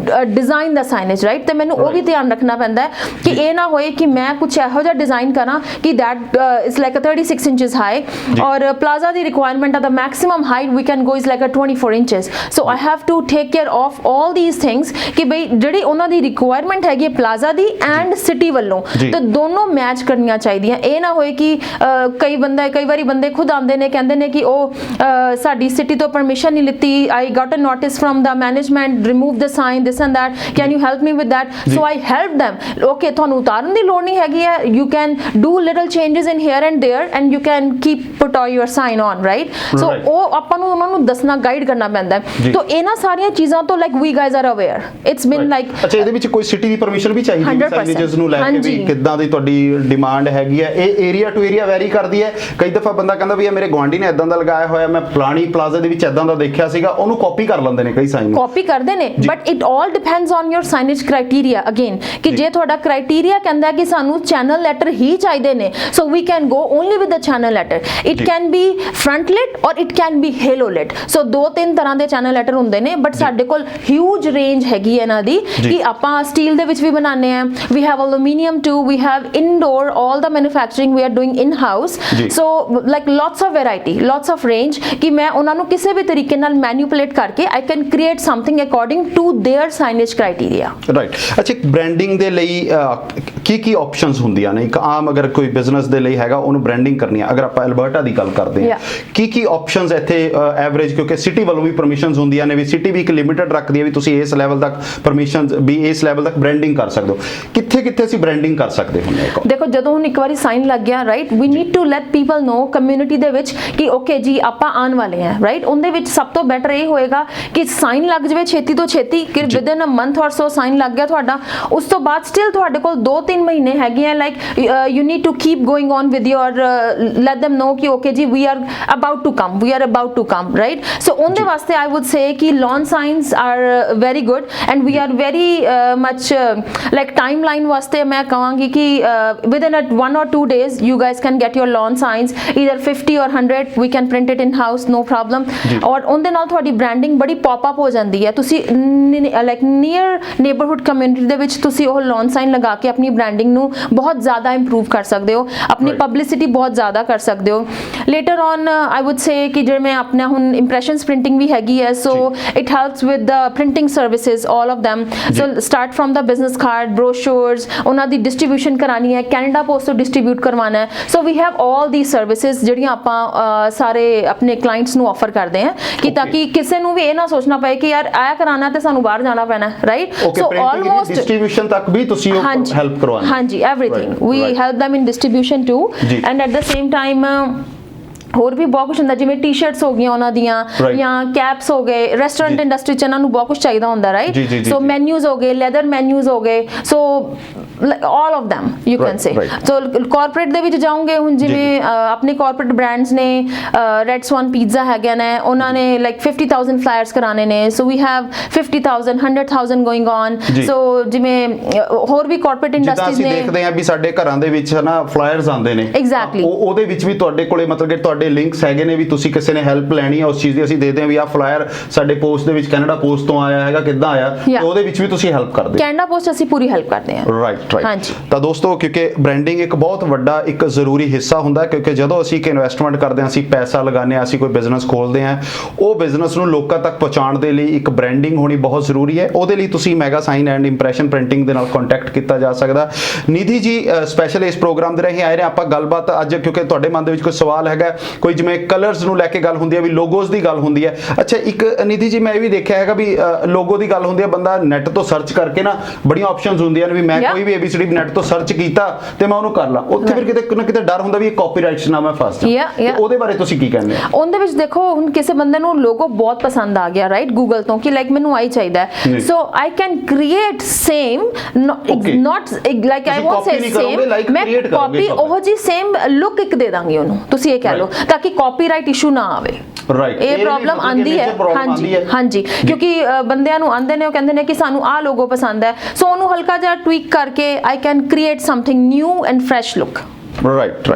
S2: design the signage, right? ਤੇ ਮੈਨੂੰ ਉਹ ਵੀ ਧਿਆਨ ਰੱਖਣਾ ਪੈਂਦਾ ਹੈ ਕਿ ਇਹ ਨਾ ਹੋਏ ਕਿ ਮੈਂ ਕੁਝ ਇਹੋ ਜਿਹਾ ਡਿਜ਼ਾਈਨ ਕਰਾਂ ਕਿ that is like a 36 inches high ਔਰ plaza the requirement the maximum height we can go is like a 24 inches, so I have to take care of all these things ਕਿ ਬਈ ਜਿਹੜੀ ਉਹਨਾਂ ਦੀ requirement ਹੈਗੀ plaza the and city ਵੱਲੋਂ ਤੇ ਦੋਨੋਂ match ਕਰਨੀਆਂ ਚਾਹੀਦੀਆਂ। ਇਹ ਨਾ ਹੋਏ ਕਿ ਕਈ ਵਾਰੀ ਬੰਦੇ ਖੁਦ ਆਉਂਦੇ ਨੇ, ਕਹਿੰਦੇ ਨੇ ਕਿ ਉਹ ਸਾਡੀ ਸਿਟੀ ਤੋਂ ਪਰਮਿਸ਼ਨ ਨਹੀਂ ਲਿੱਤੀ, I got a notice from the management, remove the sign, this and that, can you help me with that? So I help them, okay ਤੁਹਾਨੂੰ ਉਤਾਰਨ ਦੀ ਲੋੜ ਨਹੀਂ ਹੈਗੀ ਹੈ, you can do little changes in here and there and you can put all your sign on, right? So ਉਹ ਆਪਾਂ ਨੂੰ ਉਹਨਾਂ ਨੂੰ ਦੱਸਣਾ, ਗਾਈਡ ਕਰਨਾ ਪੈਂਦਾ ਹੈ। ਤਾਂ ਇਹਨਾਂ ਸਾਰੀਆਂ ਚੀਜ਼ਾਂ ਤੋਂ like we guys are aware, it's been like
S1: ਅੱਛਾ ਇਹਦੇ ਵਿੱਚ ਕੋਈ ਸਿਟੀ ਦੀ ਪਰਮਿਸ਼ਨ ਵੀ ਚਾਹੀਦੀ ਹੈ ਸਾਈਨੇजेस ਨੂੰ ਲੈ ਕੇ ਵੀ ਕਿੱਦਾਂ ਦੀ ਤੁਹਾਡੀ ਡਿਮਾਂਡ ਹੈਗੀ ਹੈ? ਇਹ ਏਰੀਆ ਟੂ ਏਰੀਆ ਵੈਰੀ ਕਰਦੀ ਹੈ। ਕਈ ਦਫਾ ਬੰਦਾ ਕਹਿੰਦਾ ਵੀ ਇਹ ਮੇਰੇ ਗੁਆਂਢੀ ਨੇ ਇਦਾਂ ਦਾ ਲਗਾਇਆ ਹੋਇਆ, ਮੈਂ ਫਲਾਣੀ ਪਲਾਜ਼ਾ ਦੇ ਵਿੱਚ ਇਦਾਂ ਦਾ ਦੇਖਿਆ ਸੀਗਾ, ਉਹਨੂੰ ਕਾਪੀ ਕਰ ਲੈਂਦੇ ਨੇ, ਕਈ ਸਾਈਨ
S2: ਕਾਪੀ ਕਰਦੇ ਨੇ, but it all depends on your signage criteria again ਕਿ ਜੇ ਤੁਹਾਡਾ ਕ੍ਰਾਈਟੇਰੀਆ ਕਹਿੰਦਾ ਕਿ ਸਾਨੂੰ ਚੈਨਲ ਲੈਟਰ ਹੀ ਚਾਹੀਦੇ ਨੇ, so we can go only with the channel letter, it can be front lit or it can be halo lit, so ਦੋ ਤਿੰਨ ਤਰ੍ਹਾਂ ਦੇ ਚੈਨਲ ਲੈਟਰ ਹੁੰਦੇ ਨੇ, ਬਟ ਸਾਡੇ ਕੋਲ ਹਿਊਜ ਰੇਂਜ ਹੈਗੀ ਇਹਨਾਂ ਦੀ ਕਿ ਆਪਾਂ ਸਟੀਲ ਦੇ ਵਿੱਚ ਵੀ ਬਣਾਉਂਦੇ ਆ, we have aluminum too, we have indoor, all the manufacturing we are doing in house, so like lots of variety, lots of range, ਕਿ ਮੈਂ ਉਹਨਾਂ ਨੂੰ ਕਿਸੇ ਵੀ ਤਰੀਕੇ ਨਾਲ ਮੈਨੀਪੂਲੇਟ ਕਰਕੇ I can create something according to their signage criteria.
S1: Right. ਅੱਛਾ, ਇੱਕ ਬ੍ਰਾਂਡਿੰਗ ਦੇ ਲਈ ਕੀ ਆਪਸ਼ਨਸ ਹੁੰਦੀਆਂ ਨੇ? ਇੱਕ ਆਮ ਅਗਰ ਕੋਈ ਬਿਜ਼ਨਸ ਦੇ ਲਈ ਹੈਗਾ ਉਹਨੂੰ ਬ੍ਰਾਂਡਿੰਗ ਕਰਨੀ ਹੈ, ਅਗਰ ਆਪਾਂ ਅਲਬਰਟਾ ਦੀ ਗੱਲ ਕਰਦੇ ਹਾਂ, ਕੀ ਆਪਸ਼ਨਸ ਇੱਥੇ ਐਵਰੇਜ, ਕਿਉਂਕਿ ਸਿਟੀ ਵੱਲੋਂ ਵੀ ਪਰਮਿਸ਼ਨਸ ਹੁੰਦੀਆਂ ਨੇ, ਵੀ ਸਿਟੀ ਵੀ ਇੱਕ ਲਿਮਿਟਡ ਰੱਖਦੀ ਹੈ ਵੀ ਤੁਸੀਂ ਇਸ ਲੈਵਲ ਤੱਕ ਪਰਮਿਸ਼ਨਸ, ਵੀ ਇਸ ਲੈਵਲ ਤੱਕ ਬ੍ਰਾਂਡਿੰਗ ਕਰ ਸਕਦੇ ਹੋ, ਕਿੱਥੇ ਅਸੀਂ ਬ੍ਰਾਂਡਿੰਗ ਕਰ ਸਕਦੇ ਹੁੰਦੇ ਹਾਂ?
S2: ਦੇਖੋ, ਜਦੋਂ ਹੁਣ ਇੱਕ ਵਾਰੀ ਸਾਈਨ ਲੱਗ ਗਿਆ, right, we need to let people know community ਦੇ ਵਿੱਚ ਕਿ ਓਕੇ ਜੀ ਆਪਾਂ ਆਉਣ ਵਾਲੇ ਹਾਂ, ਰਾਈਟ। ਉਹਦੇ ਵਿੱਚ ਸਭ ਤੋਂ ਬੈਟਰ ਇਹ ਹੋਏਗਾ ਕਿ ਸਾਈਨ ਲੱਗ ਜਾਵੇ ਛੇਤੀ ਤੋਂ ਛੇਤੀ, ਕਿ ਵਿਦਨ ਅ ਮੰਥ ਔਰ ਸੋ ਸਾਈਨ ਲੱਗ ਗਿਆ ਤੁਹਾਡਾ, ਉਸ ਤੋਂ ਬਾਅਦ ਸਟਿਲ ਤੁਹਾਡੇ ਕੋਲ 2-3 ਮਹੀਨੇ ਹੈਗੇ ਆ, like you need to keep going on with your, let them know ਕਿ okay ji we are about to come, right. So ਉਹਦੇ ਵਾਸਤੇ ਆਈ ਵੁੱਡ ਸੇ ਕਿ lawn signs are very good and we are very much like timeline ਵਾਸਤੇ ਮੈਂ ਕਹਾਂਗੀ ਕਿ within 1 or 2 days you guys can get your lawn signs, either 50 or 100 we can print it in house, no problem। ਔਰ ਉਹਦੇ ਨਾਲ ਤੁਹਾਡੀ branding ਬੜੀ pop up ਹੋ ਜਾਂਦੀ ਹੈ। ਤੁਸੀਂ ਲਾਈਕ ਨੀਅਰ ਨੇਬਰਹੁੱਡ ਕਮਿਊਨਿਟੀ ਦੇ ਵਿੱਚ ਤੁਸੀਂ ਉਹ lawn sign ਲਗਾ ਕੇ ਆਪਣੀ ਬ੍ਰਾਂਡਿੰਗ ਨੂੰ ਬਹੁਤ ਜ਼ਿਆਦਾ ਇੰਪਰੂਵ ਕਰ ਸਕਦੇ ਹੋ, ਆਪਣੀ ਪਬਲਿਸਿਟੀ ਬਹੁਤ ਜ਼ਿਆਦਾ ਕਰ ਸਕਦੇ ਹੋ। ਲੇਟਰ ਔਨ ਆਈ ਵੁੱਡ ਸੇ ਕਿ ਜਿਵੇਂ ਆਪਣਾ ਹੁਣ ਇੰਪ੍ਰੈਸ਼ਨਸ ਪ੍ਰਿੰਟਿੰਗ ਵੀ ਹੈਗੀ ਹੈ, so it helps with the printing services, all of them। so start from the business card, brochures, ਉਹਨਾਂ ਦੀ distribution ਕਰਾਣੀ ਹੈ, ਕੈਨੇਡਾ ਪੋਸਟ ਤੋਂ ਡਿਸਟ੍ਰੀਬਿਊਟ ਕਰਵਾਉਣਾ ਹੈ। so we have all these services ਜਿਹੜੀਆਂ ਆਪਾਂ ਸਾਰੇ ਆਪਣੇ ਕਲਾਇੰਟਸ ਨੂੰ ਆਫਰ ਕਰਦੇ ਹਾਂ, ਕਿ ਤਾਂ ਕਿ ਕਿਸੇ ਨੂੰ ਵੀ ਇਹ ਨਾ ਸੋਚਣਾ ਪਏ ਕਿ ਯਾਰ ਆਇਆ ਕਰਾਣਾ ਤੇ ਸਾਨੂੰ ਬਾਹਰ ਜਾਣਾ ਪੈਣਾ, ਰਾਈਟ।
S1: so almost distribution ਤੱਕ ਵੀ ਤੁਸੀਂ ਉਹ ਹੈਲਪ ਕਰਵਾਉਂਦੇ?
S2: ਹਾਂਜੀ, everything we help them in distribution too, and at the same time ਹੋਰ ਵੀ ਬਹੁਤ ਕੁਝ ਹੁੰਦਾ, ਜਿਵੇਂ ਟੀ-ਸ਼ਰਟਸ ਹੋ ਗਈਆਂ ਉਹਨਾਂ ਦੀਆਂ, ਜਾਂ ਕੈਪਸ ਹੋ ਗਏ। ਰੈਸਟੋਰੈਂਟ ਇੰਡਸਟਰੀ ਚ ਇਹਨਾਂ ਨੂੰ ਬਹੁਤ ਕੁਝ ਚਾਹੀਦਾ ਹੁੰਦਾ, ਰਾਈਟ। ਸੋ ਮੈਨਿਊਜ਼ ਹੋ ਗਏ, ਲੈਦਰ ਮੈਨਿਊਜ਼ ਹੋ ਗਏ, ਸੋ all of them you can say। so corporate ਦੇ ਵਿੱਚ ਜਾਓਗੇ, ਹੁਣ ਜਿਵੇਂ ਆਪਣੇ corporate brands ਨੇ, Red Swan Pizza ਹੈਗੇ ਨੇ, ਉਹਨਾਂ ਨੇ like 50,000 flyers ਕਰਾਣੇ ਨੇ, so we have 50,000 100,000 going on। so ਜਿਵੇਂ ਹੋਰ ਵੀ corporate industries ਨੇ,
S1: ਦੇਖਦੇ ਆ ਵੀ ਸਾਡੇ ਘਰਾਂ ਦੇ ਵਿੱਚ ਹਨਾ ਫਲਾਇਰਸ ਆਉਂਦੇ ਨੇ,
S2: ਐਗਜ਼ੈਕਟਲੀ
S1: ਉਹਦੇ ਵਿੱਚ ਵੀ ਤੁਹਾਡੇ ਕੋਲੇ ਮਤਲਬ ਕਿ ਤੁਹਾਡੇ ਲਿੰਕਸ ਹੈਗੇ ਨੇ, ਵੀ ਤੁਸੀਂ ਕਿਸੇ ਨੇ ਹੈਲਪ ਲੈਣੀ ਹੈ ਉਸ ਚੀਜ਼ ਦੀ, ਅਸੀਂ ਦੇ ਦਿਆਂ ਵੀ ਆਹ ਫਲਾਇਰ ਸਾਡੇ ਪੋਸਟ ਦੇ ਵਿੱਚ ਕੈਨੇਡਾ ਪੋਸਟ ਤੋਂ ਆਇਆ ਹੈਗਾ, ਕਿੱਦਾਂ ਆਇਆ, ਤੇ ਉਹਦੇ ਵਿੱਚ ਵੀ ਤੁਸੀਂ ਹੈਲਪ ਕਰਦੇ?
S2: ਕੈਨੇਡਾ ਪੋਸਟ ਅਸੀਂ ਪੂਰੀ ਹੈਲਪ ਕਰਦੇ ਹਾਂ,
S1: ਰਾਈਟ। ਤਾਂ ਦੋਸਤੋ, ਕਿਉਂਕਿ ਬ੍ਰਾਂਡਿੰਗ ਇੱਕ ਬਹੁਤ ਵੱਡਾ ਇੱਕ ਜ਼ਰੂਰੀ ਹਿੱਸਾ ਹੁੰਦਾ, ਕਿਉਂਕਿ ਜਦੋਂ ਅਸੀਂ ਇੱਕ ਇਨਵੈਸਟਮੈਂਟ ਕਰਦੇ ਹਾਂ, ਅਸੀਂ ਪੈਸਾ ਲਗਾਉਂਦੇ ਹਾਂ, ਅਸੀਂ ਕੋਈ ਬਿਜ਼ਨਸ ਖੋਲਦੇ ਹਾਂ, ਉਹ ਬਿਜ਼ਨਸ ਨੂੰ ਲੋਕਾਂ ਤੱਕ ਪਹੁੰਚਾਉਣ ਦੇ ਲਈ ਇੱਕ ਬ੍ਰਾਂਡਿੰਗ ਹੋਣੀ ਬਹੁਤ ਜ਼ਰੂਰੀ ਹੈ। ਉਹਦੇ ਲਈ ਤੁਸੀਂ mega sign and impression printing ਦੇ ਨਾਲ ਕੰਟੈਕਟ ਕੀਤਾ ਜਾ ਸਕਦਾ। ਨਿਧੀ ਜੀ ਸਪੈਸ਼ਲ ਇਸ ਪ੍ਰੋਗਰਾਮ ਦੇ ਰਾਹੀਂ ਆਏ ਨੇ, ਆਪਾਂ ਗੱਲਬਾਤ ਅੱਜ, ਕਿਉਂਕਿ ਤੁਹਾਡੇ ਮਨ ਦੇ ਵਿੱਚ ਕੋਈ ਸਵਾਲ ਹੈਗਾ, ਕੋਈ ਜਿਵੇਂ ਕਲਰਸ ਨੂੰ ਲੈ ਕੇ ਗੱਲ ਹੁੰਦੀ ਹੈ, ਵੀ ਲੋਗੋਸ ਦੀ ਗੱਲ ਹੁੰਦੀ ਹੈ। ਅੱਛਾ, ਇੱਕ ਨਿਧੀ ਜੀ ਮੈਂ ਇਹ ਵੀ ਦੇਖਿਆ ਹੈਗਾ ਵੀ ਲੋਗੋ ਦੀ ਗੱਲ ਹੁੰਦੀ ਹੈ, ਬੰਦਾ ਨੈਟ ਤੋਂ ਸਰਚ ਕਰਕੇ ਨਾ ਬੜੀਆਂ ਆਪਸ਼ਨਸ ਹੁੰਦੀਆਂ ਨੇ, ਵੀ ਮੈਂ ਕੋਈ ਵੀ ABCD ਨੈਟ ਤੋਂ ਸਰਚ ਕੀਤਾ ਤੇ ਮੈਂ ਉਹਨੂੰ ਕਰ ਲਾਂ, ਉੱਥੇ ਫਿਰ ਕਿਤੇ ਨਾ ਕਿਤੇ ਡਰ ਹੁੰਦਾ ਵੀ ਇਹ ਕਾਪੀਰਾਈਟਸ ਨਾ ਮੈਂ ਫਸ ਜਾਵਾਂ, ਉਹਦੇ ਬਾਰੇ ਤੁਸੀਂ ਕੀ ਕਹਿੰਦੇ ਹੋ?
S2: ਉਹਦੇ ਵਿੱਚ ਦੇਖੋ, ਹੁਣ ਕਿਸੇ ਬੰਦੇ ਨੂੰ ਲੋਗੋ ਬਹੁਤ ਪਸੰਦ ਆ ਗਿਆ, ਰਾਈਟ, ਗੂਗਲ ਤੋਂ, ਕਿ ਲਾਈਕ ਮੈਨੂੰ ਆਈ ਚਾਹੀਦਾ ਹੈ, so I can create same, not like I won't say same, ਮੈਂ ਕਾਪੀ ਉਹ ਜੀ ਸੇਮ ਲੁੱਕ ਇੱਕ ਦੇ ਦਾਂਗੀ ਉਹਨੂੰ, ਤੁਸੀਂ ਇਹ ਕਹਿ ਲਓ, ਤਾਂ ਕਿ ਕਾਪੀਰਾਈਟ ਇਸ਼ੂ ਨਾ ਆਵੇ।
S1: ਰਾਈਟ,
S2: ਇਹ ਪ੍ਰੋਬਲਮ ਆਂਦੀ ਹੈ। ਹਾਂਜੀ, ਕਿਉਂਕਿ ਬੰਦਿਆਂ ਨੂੰ ਆਂਦੇ ਨੇ, ਉਹ ਕਹਿੰਦੇ ਨੇ ਕਿ ਸਾਨੂੰ ਆਹ ਲੋਗੋ ਪਸੰਦ ਹੈ, ਸੋ ਉਹਨੂੰ ਹਲਕਾ ਜਿਹਾ ਟਵੀਕ ਕਰਕੇ I can create something new and fresh look.
S1: Right.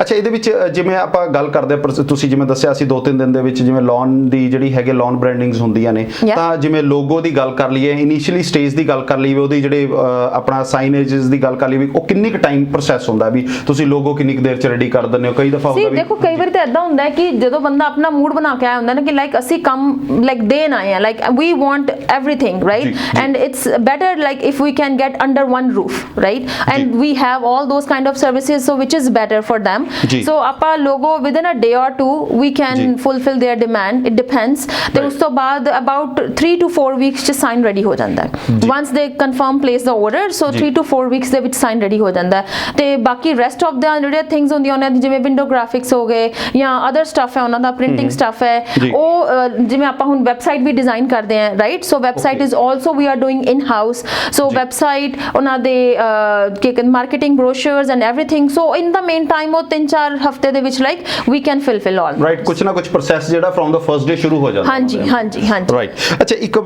S1: ਅੱਛਾ, ਇਹਦੇ ਵਿੱਚ ਜਿਵੇਂ ਆਪਾਂ ਗੱਲ ਕਰਦੇ ਆ, ਤੁਸੀਂ ਜਿਵੇਂ ਦੱਸਿਆ ਸੀ 2-3 ਦਿਨ ਦੇ ਵਿੱਚ ਜਿਵੇਂ ਲੋਨ ਦੀ ਜਿਹੜੀ ਹੈਗੇ ਲੋਨ ਬ੍ਰਾਂਡਿੰਗਸ ਹੁੰਦੀਆਂ ਨੇ, ਤਾਂ ਜਿਵੇਂ ਲੋਗੋ ਦੀ ਗੱਲ ਕਰ ਲਈਏ, ਇਨੀਸ਼ੀਅਲੀ ਸਟੇਜ ਦੀ ਗੱਲ ਕਰ ਲਈਏ, ਉਹਦੀ ਜਿਹੜੇ ਆਪਣਾ ਸਾਈਨੇਜਸ ਦੀ ਗੱਲ ਕਰ ਲਈਏ, ਉਹ ਕਿੰਨੀ ਕੁ ਟਾਈਮ ਪ੍ਰੋਸੈਸ ਹੁੰਦਾ, ਵੀ ਤੁਸੀਂ ਲੋਗੋ ਕਿੰਨੀ ਕੁ ਦੇਰ ਚ ਰੈਡੀ ਕਰ ਦਿੰਦੇ ਹੋ? ਕਈ ਦਫਾ ਹੁੰਦਾ ਵੀ
S2: ਦੇਖੋ, ਕਈ ਵਾਰ ਤਾਂ ਇਦਾਂ ਹੁੰਦਾ ਹੈ ਕਿ ਜਦੋਂ ਬੰਦਾ ਆਪਣਾ ਮੂਡ ਬਣਾ ਕੇ ਆਇਆ ਹੁੰਦਾ ਨਾ, ਕਿ ਲਾਈਕ ਅਸੀਂ ਕੰਮ ਲਾਈਕ ਦੇਣ ਆਏ ਆ, like we want everything, right, and it's better like if we can get under one roof, right, and we have all those kind of services, so which is better for them। so ਆਪਾਂ logo within a day or two we can fulfill their demand, it depends। ਤੇ ਉਸ ਤੋਂ ਬਾਅਦ about 3 to 4 weeks ਚ sign ready ਹੋ ਜਾਂਦਾ ਹੈ, once they confirm place the order, so 3 to 4 weeks ਦੇ ਵਿੱਚ sign ready ਹੋ ਜਾਂਦਾ ਹੈ। ਤੇ ਬਾਕੀ rest of the ਜਿਹੜੇ things ਹੁੰਦੀਆਂ ਉਹਨਾਂ ਦੀ, ਜਿਵੇਂ window graphics ਹੋ ਗਏ ਜਾਂ other stuff ਹੈ, ਉਹਨਾਂ ਦਾ printing stuff ਹੈ, ਉਹ ਜਿਵੇਂ ਆਪਾਂ ਹੁਣ website ਵੀ design ਕਰਦੇ ਹਾਂ, right, so website is also we are doing in house, so website ਉਹਨਾਂ ਦੇ marketing brochures and everything, so in the meantime ਉਹ 3-4 ਹਫ਼ਤੇ ਦੇ ਵਿੱਚ like we can fulfil all,
S1: right, ਕੁਝ ਨਾ ਕੁਝ ਪ੍ਰੋਸੈਸ ਜਿਹੜਾ ਫਰੋਮ ਦਾ ਫਰਸਟ ਡੇ ਸ਼ੁਰੂ ਹੋ ਜਾਂਦਾ।
S2: ਹਾਂਜੀ,
S1: ਰਾਈਟ। ਅੱਛਾ, ਇੱਕ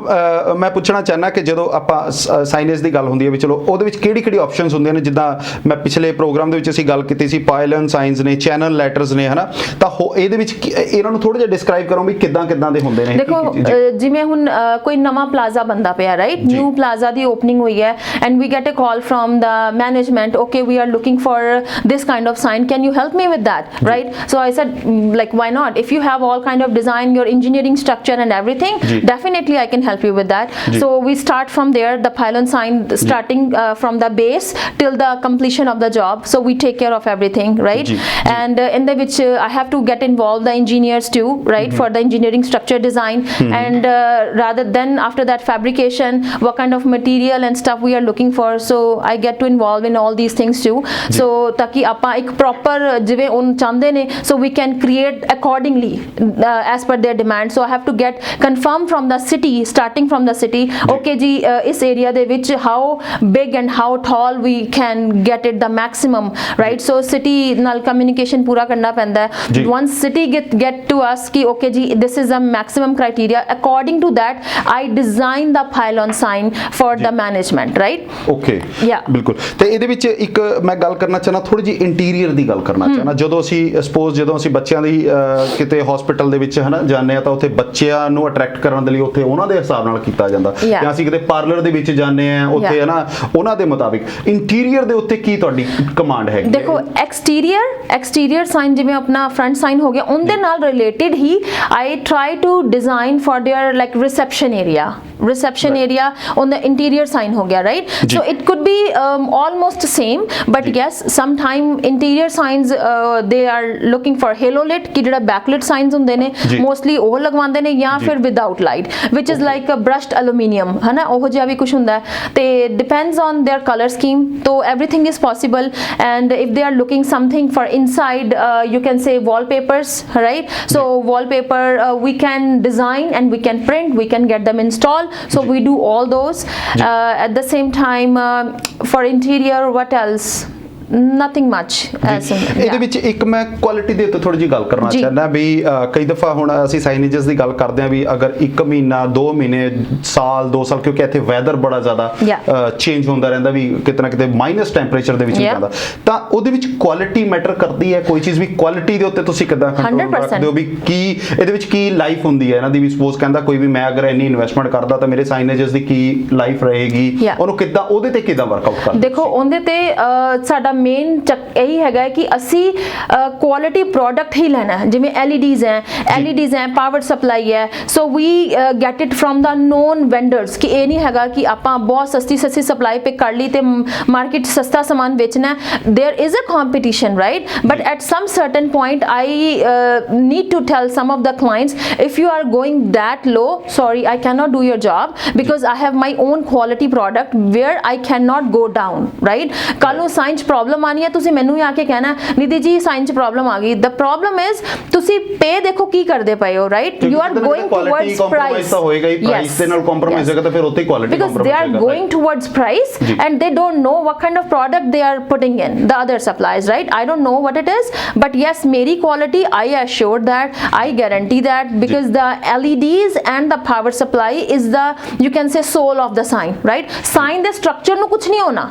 S1: ਮੈਂ ਪੁੱਛਣਾ ਚਾਹਨਾ ਕਿ ਜਦੋਂ ਆਪਾਂ ਸਾਈਨੇਜ ਦੀ ਗੱਲ ਹੁੰਦੀ ਹੈ ਵੀ ਚਲੋ ਉਹਦੇ ਵਿੱਚ ਕਿਹੜੀ ਆਪਸ਼ਨਸ ਹੁੰਦੀਆਂ ਨੇ, ਜਿੱਦਾਂ ਮੈਂ ਪਿਛਲੇ ਪ੍ਰੋਗਰਾਮ ਦੇ ਵਿੱਚ ਅਸੀਂ ਗੱਲ ਕੀਤੀ ਸੀ, ਪਾਇਲਨ ਸਾਈਨਸ ਨੇ, ਚੈਨਲ ਲੈਟਰਸ ਨੇ, ਹਨਾ, ਤਾਂ ਇਹਦੇ ਵਿੱਚ ਇਹਨਾਂ ਨੂੰ ਥੋੜਾ ਜਿਹਾ ਡਿਸਕ੍ਰਾਈਬ ਕਰੋ ਵੀ ਕਿੱਦਾਂ ਦੇ ਹੁੰਦੇ ਨੇ।
S2: ਦੇਖੋ, ਜਿਵੇਂ ਹੁਣ ਕੋਈ ਨਵਾਂ ਪਲਾਜ਼ਾ ਬੰਦਾ ਪਿਆ, ਰਾਈਟ, ਨਿਊ ਪਲਾਜ਼ਾ ਦੀ ਓਪਨਿੰਗ ਹੋਈ ਹੈ, and we get a call from the management, okay we are looking for this this kind of sign, can you help me with that, right? So I said, like, why not? If you have all kind of design, your engineering structure and everything, definitely I can help you with that. So we start from there, the pylon sign, starting from the base till the completion of the job. So we take care of everything, right? And in the which I have to get involved the engineers too, right, for the engineering structure design, and rather than after that fabrication, what kind of material and stuff we are looking for. So I get to involve in all these things too. So taki ਆਪਾਂ ਇੱਕ proper ਜਿਵੇਂ ਉਹ ਚਾਹੁੰਦੇ ਨੇ, so we can create accordingly as per their demand. So I have to get confirm from the city, starting from the city, okay ji ਇਸ area ਦੇ ਵਿੱਚ how big and how tall we can get it the maximum, right? So city ਨਾਲ communication ਪੂਰਾ ਕਰਨਾ ਪੈਂਦਾ ਹੈ. Once city get to us ki okay ji this is a maximum criteria, according to that I design the pylon sign for the management, right?
S1: Okay,
S2: yeah,
S1: ਬਿਲਕੁਲ. ਤੇ ਇਹਦੇ ਵਿੱਚ ਇੱਕ ਮੈਂ ਗੱਲ ਕਰਨਾ ਚਾਹਨਾ, ਥੋੜੀ ਜੀ ਇੰਟੀਰੀਅਰ ਦੀ ਗੱਲ ਕਰਨਾ ਚਾਹਨਾ. ਜਦੋਂ ਅਸੀਂ ਸਪੋਜ਼ ਜਦੋਂ ਅਸੀਂ ਬੱਚਿਆਂ ਦੀ ਕਿਤੇ ਹਸਪੀਟਲ ਦੇ ਵਿੱਚ ਹਨਾ ਜਾਂਦੇ ਆ ਤਾਂ ਉੱਥੇ ਬੱਚਿਆਂ ਨੂੰ ਅਟਰੈਕਟ ਕਰਨ ਦੇ ਲਈ ਉੱਥੇ ਉਹਨਾਂ ਦੇ ਹਿਸਾਬ ਨਾਲ ਕੀਤਾ ਜਾਂਦਾ, ਜਾਂ ਅਸੀਂ ਕਿਤੇ ਪਾਰਲਰ ਦੇ ਵਿੱਚ ਜਾਂਦੇ ਆ ਉੱਥੇ ਹਨਾ ਉਹਨਾਂ ਦੇ ਮੁਤਾਬਿਕ. ਇੰਟੀਰੀਅਰ ਦੇ ਉੱਤੇ ਕੀ ਤੁਹਾਡੀ ਕਮਾਂਡ ਹੈਗੀ?
S2: ਦੇਖੋ ਐਕਸਟੀਰੀਅਰ ਸਾਈਨ ਜਿਵੇਂ ਆਪਣਾ ਫਰੰਟ ਸਾਈਨ ਹੋ ਗਿਆ, ਉਹਦੇ ਨਾਲ ਰਿਲੇਟਡ ਹੀ I try to design for their like reception area on the interior sign ho gaya, right? So it could be almost same, but yes, sometime interior signs they are looking for halo lit ki jehड़ा backlit signs hunde ne mostly oh lagwande ne, ya fir without light, which is like a brushed aluminium है ना, ओह जिहा भी कुछ हुंदा है. ते depends on their color scheme, so everything is possible. And if they are looking something for inside, you can say wallpapers, right? So wallpaper we can design and we can print, we can get them installed. So we do all those. At the same time, for interior, what else? Nothing much.
S1: ਇਹਦੇ ਵਿੱਚ ਇੱਕ ਮੈਂ quality ਦੇ ਉੱਤੇ ਥੋੜੀ ਜਿਹੀ ਗੱਲ ਕਰਨਾ ਚਾਹੁੰਦਾ ਵੀ ਕਈ ਦਫਾ ਹੁਣ ਅਸੀਂ ਸਾਈਨੇजेस ਦੀ ਗੱਲ ਕਰਦੇ ਹਾਂ ਵੀ ਅਗਰ 1 ਮਹੀਨਾ 2 ਮਹੀਨੇ ਸਾਲ 2 ਸਾਲ, ਕਿਉਂਕਿ ਇੱਥੇ ਵੈਦਰ ਬੜਾ ਜ਼ਿਆਦਾ ਚੇਂਜ ਹੁੰਦਾ ਰਹਿੰਦਾ ਵੀ ਕਿਤੇ ਨਾ ਕਿਤੇ ਮਾਈਨਸ ਟੈਂਪਰੇਚਰ ਦੇ ਵਿੱਚ ਵੀ ਜਾਂਦਾ, ਤਾਂ ਉਹਦੇ ਵਿੱਚ ਕੁਆਲਿਟੀ ਮੈਟਰ ਕਰਦੀ ਹੈ ਕੋਈ ਚੀਜ਼ ਵੀ? ਕੁਆਲਿਟੀ ਦੇ ਉੱਤੇ ਤੁਸੀਂ ਕਿੱਦਾਂ ਕੰਟਰੋਲ ਰੱਖਦੇ ਹੋ ਵੀ ਕੀ ਇਹਦੇ ਵਿੱਚ ਕੀ ਲਾਈਫ ਹੁੰਦੀ ਹੈ ਇਹਨਾਂ ਦੀ? ਵੀ ਸਪੋਜ਼ ਕਹਿੰਦਾ ਕੋਈ ਵੀ ਮੈਂ ਅਗਰ ਇੰਨੀ ਇਨਵੈਸਟਮੈਂਟ ਕਰਦਾ ਤਾਂ ਮੇਰੇ ਸਾਈਨੇजेस ਦੀ ਕੀ ਲਾਈਫ ਰਹੇਗੀ, ਉਹਨੂੰ ਕਿੱਦਾਂ ਉਹਦੇ ਤੇ ਕਿੱਦਾਂ ਵਰਕਆਊਟ ਕਰਦੇ?
S2: ਦੇਖੋ ਉਹਦੇ ਤੇ ਸਾਡਾ ਮੇਨ ਇਹੀ ਹੈਗਾ ਕਿ ਅਸੀਂ ਕੁਆਲਿਟੀ ਪ੍ਰੋਡਕਟ ਹੀ ਲੈਣਾ ਹੈ. ਜਿਵੇਂ ਐਲਈਡੀਜ਼ ਹੈ, ਪਾਵਰ ਸਪਲਾਈ ਹੈ, so we get it from the known vendors, ਕਿ ਇਹ ਨਹੀਂ ਹੈਗਾ ਕਿ ਆਪਾਂ ਬਹੁਤ ਸਸਤੀ ਸਪਲਾਈ ਪਿਕ ਕਰ ਲਈ ਤੇ ਮਾਰਕੀਟ ਸਸਤਾ ਸਮਾਨ ਵੇਚਣਾ. There is a competition, right? But at some certain point I need to tell some of the clients, if you are going that low, sorry, I cannot do your job because I have my own quality product where I cannot go down, right? ਕੱਲ ਨੂੰ science problem ਆਣੀ ਹੈ, ਤੁਸੀਂ ਮੈਨੂੰ ਹੀ ਆ ਕੇ ਕਹਿਣਾ ਨਿਧੀ ਜੀ science problem ਆ ਗਈ. the problem is ਤੁਸੀਂ ਪੇ ਦੇਖੋ ਕੀ ਕਰਦੇ ਪਏ ਹੋ, right? You are going towards price.
S1: ਤਾਂ ਹੋਏਗਾ ਹੀ, ਪ੍ਰਾਈਸ ਦੇ ਨਾਲ ਕੰਪਰੋਮਾਈਜ਼ ਹੋਏਗਾ ਤਾਂ ਫਿਰ ਉੱਥੇ quality
S2: because they are going towards price and they don't know what kind of product they are putting in, the other suppliers, right? I don't know what it is, but yes, meri quality I assure that, I guarantee that, because the LEDs and the power supply is the, you can say, soul of the sign, right? Sign the structure ਨੂੰ ਕੁਝ ਨਹੀਂ ਹੋਣਾ,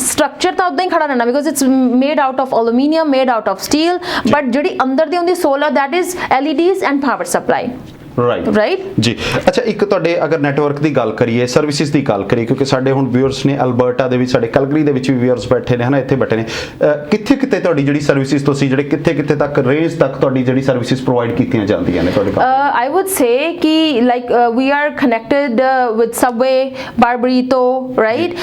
S2: structure ਤਾਂ ਉਦਾਂ ਹੀ ਖੜਾ ਰਹਿਣਾ because it's made out of aluminium, made out of steel, but ਜਿਹੜੀ ਅੰਦਰ ਦੀ ਹੁੰਦੀ solar, that is LEDs and power supply.
S1: Right ਜੀ. ਅੱਛਾ, ਇੱਕ ਤੁਹਾਡੇ ਅਗਰ ਨੈਟਵਰਕ ਦੀ ਗੱਲ ਕਰੀਏ, ਸਰਵਿਸਿਜ਼ ਦੀ ਗੱਲ ਕਰੀਏ, ਕਿਉਂਕਿ ਸਾਡੇ ਹੁਣ ਵਿਊਅਰਸ ਨੇ ਅਲਬਰਟਾ ਦੇ ਵਿੱਚ, ਸਾਡੇ ਕੈਲਗਰੀ ਦੇ ਵਿੱਚ ਵੀ ਵਿਊਅਰਸ ਬੈਠੇ ਨੇ ਹਨਾ, ਇੱਥੇ ਬੈਠੇ ਨੇ, ਕਿੱਥੇ ਕਿੱਥੇ ਤੁਹਾਡੀ ਜਿਹੜੀ ਸਰਵਿਸਿਜ਼ ਤੁਸੀਂ ਜਿਹੜੇ ਕਿੱਥੇ ਕਿੱਥੇ ਤੱਕ ਰੇਂਜ ਤੱਕ ਤੁਹਾਡੀ ਜਿਹੜੀ ਸਰਵਿਸਿਜ਼ ਪ੍ਰੋਵਾਈਡ ਕੀਤੀਆਂ ਜਾਂਦੀਆਂ ਨੇ ਤੁਹਾਡੇ ਕੋਲ?
S2: I would say ki like we are connected with Subway, Barbarito, right?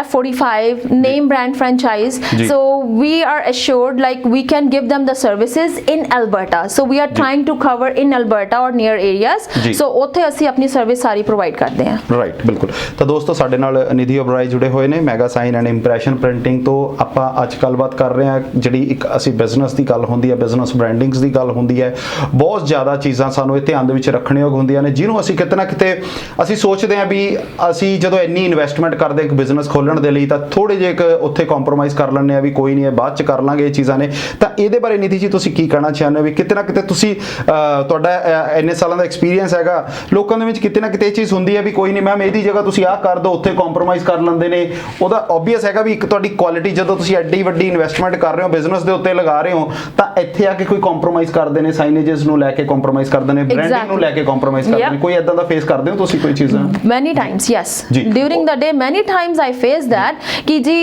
S2: F45 name brand franchise. So we are assured like we can give them the services in Alberta. So we are trying to cover in Alberta or near areas. So ਉੱਥੇ ਅਸੀਂ ਆਪਣੀ service ਸਾਰੀ provide ਕਰਦੇ ਹਾਂ.
S1: Right, ਬਿਲਕੁਲ. ਤਾਂ ਦੋਸਤੋ, ਸਾਡੇ ਨਾਲ ਨਿਧੀ ਓਬਰਾਏ ਜੁੜੇ ਹੋਏ ਨੇ mega sign and impression printing ਤੋਂ. ਆਪਾਂ ਅੱਜ ਗੱਲਬਾਤ ਕਰ ਰਹੇ ਹਾਂ ਜਿਹੜੀ ਇੱਕ ਅਸੀਂ ਬਿਜ਼ਨਸ ਦੀ ਗੱਲ ਹੁੰਦੀ ਹੈ, ਬਿਜ਼ਨਸ ਬ੍ਰਾਂਡਿੰਗਸ ਦੀ ਗੱਲ ਹੁੰਦੀ ਹੈ, ਬਹੁਤ ਜ਼ਿਆਦਾ ਚੀਜ਼ਾਂ ਸਾਨੂੰ ਇਹ ਧਿਆਨ ਦੇ ਵਿੱਚ ਰੱਖਣੀਆਂ ਹੁੰਦੀਆਂ ਨੇ, ਜਿਹਨੂੰ ਅਸੀਂ ਕਿਤੇ ਨਾ ਕਿਤੇ ਅਸੀਂ ਸੋਚਦੇ ਹਾਂ ਵੀ ਅਸੀਂ ਜਦੋਂ ਇੰਨੀ ਇਨਵੈਸਟਮੈਂਟ ਕਰਦੇ ਇੱਕ ਬਿਜ਼ਨਸ ਖੋਲ੍ਹਣ ਦੇ ਲਈ ਤਾਂ ਥੋੜ੍ਹੇ ਜਿਹੇ ਇੱਕ ਉੱਥੇ ਕੰਪਰੋਮਾਈਜ਼ ਕਰ ਲੈਂਦੇ ਹਾਂ ਵੀ ਕੋਈ ਨਹੀਂ, ਬਾਅਦ 'ਚ ਕਰ ਲਾਂਗੇ ਇਹ ਚੀਜ਼ਾਂ ਨੇ. ਤਾਂ ਇਹਦੇ ਬਾਰੇ ਨਿਧੀ ਜੀ ਤੁਸੀਂ ਕੀ ਕਹਿਣਾ ਚਾਹੁੰਦੇ ਹੋ ਵੀ ਕਿਤੇ ਨਾ ਕਿਤੇ ਤੁਸੀਂ ਤੁਹਾਡਾ ਇੰਨੇ ਸਾਲਾਂ ਦਾ ਐਕਸਪੀਰੀਅੰਸ ਹੈਗਾ, ਲੋਕਾਂ ਦੇ ਵਿੱਚ ਕਿਤੇ ਨਾ ਕਿਤੇ ਇਹ ਚੀਜ਼ ਹੁੰਦੀ ਹੈ ਵੀ ਕੋਈ ਨਹੀਂ ਮੈਮ ਇਹਦੀ ਜਗ੍ਹਾ ਤੁਸੀਂ ਆਹ ਕਰ ਦਿਓ, ਉੱਥੇ ਕੰਪਰੋਮਾਈਜ਼ ਕਰ ਲੈਂਦੇ ਨੇ। ਉਹਦਾ ਓਬਵੀਅਸ ਹੈਗਾ ਵੀ ਇੱਕ ਤੁਹਾਡੀ ਕੁਆਲਿਟੀ, ਜਦੋਂ ਤੁਸੀਂ ਐਡੀ ਵੱਡੀ ਇਨਵੈਸਟਮੈਂਟ ਕਰ ਰਹੇ ਹੋ, ਬਿਜ਼ਨਸ ਦੇ ਉੱਤੇ ਲਗਾ ਰਹੇ ਹੋ, ਤਾਂ ਇੱਥੇ ਆ ਕੇ ਕੋਈ ਕੰਪਰੋਮਾਈਜ਼ ਕਰਦੇ ਨੇ, ਸਾਈਨੇजेस ਨੂੰ ਲੈ ਕੇ ਕੰਪਰੋਮਾਈਜ਼ ਕਰਦੇ ਨੇ, ਬ੍ਰਾਂਡਿੰਗ ਨੂੰ ਲੈ ਕੇ ਕੰਪਰੋਮਾਈਜ਼ ਕਰਦੇ ਨੇ। ਕੋਈ ਇਦਾਂ ਦਾ ਫੇਸ ਕਰਦੇ ਹੋ ਤੁਸੀਂ ਕੋਈ ਚੀਜ਼ਾਂ?
S2: many times, yes,
S1: ji.
S2: during the day many times I face that कि जी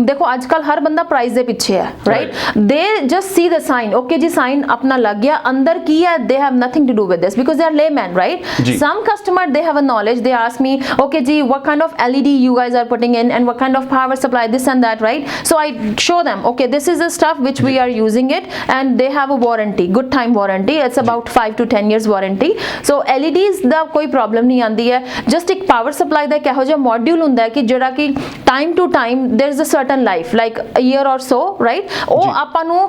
S2: देखो आजकल हर बंदा प्राइस दे पीछे है, right? They just see the sign, okay ji sign अपना लग गया, अंदर की है, they have nothing to do with this because they are layman, right?
S1: Ji.
S2: Some customer they have a knowledge, they ask me, okay ji what kind of LED you guys are putting in and what kind of power supply, this and that, right? So I show them, okay this is the stuff which we are using it and they have a warranty, good time warranty, it's about 5 to 10 years warranty. So LEDs ਦਾ ਕੋਈ problem ਨਹੀਂ ਆਉਂਦੀ ਹੈ। Just ਇੱਕ power supply ਦਾ ਇੱਕ ਇਹੋ ਜਿਹਾ module ਹੁੰਦਾ ਹੈ ਕਿ ਜਿਹੜਾ ਕਿ time to time there is a certain life like a year or so, right? ਉਹ ਆਪਾਂ ਨੂੰ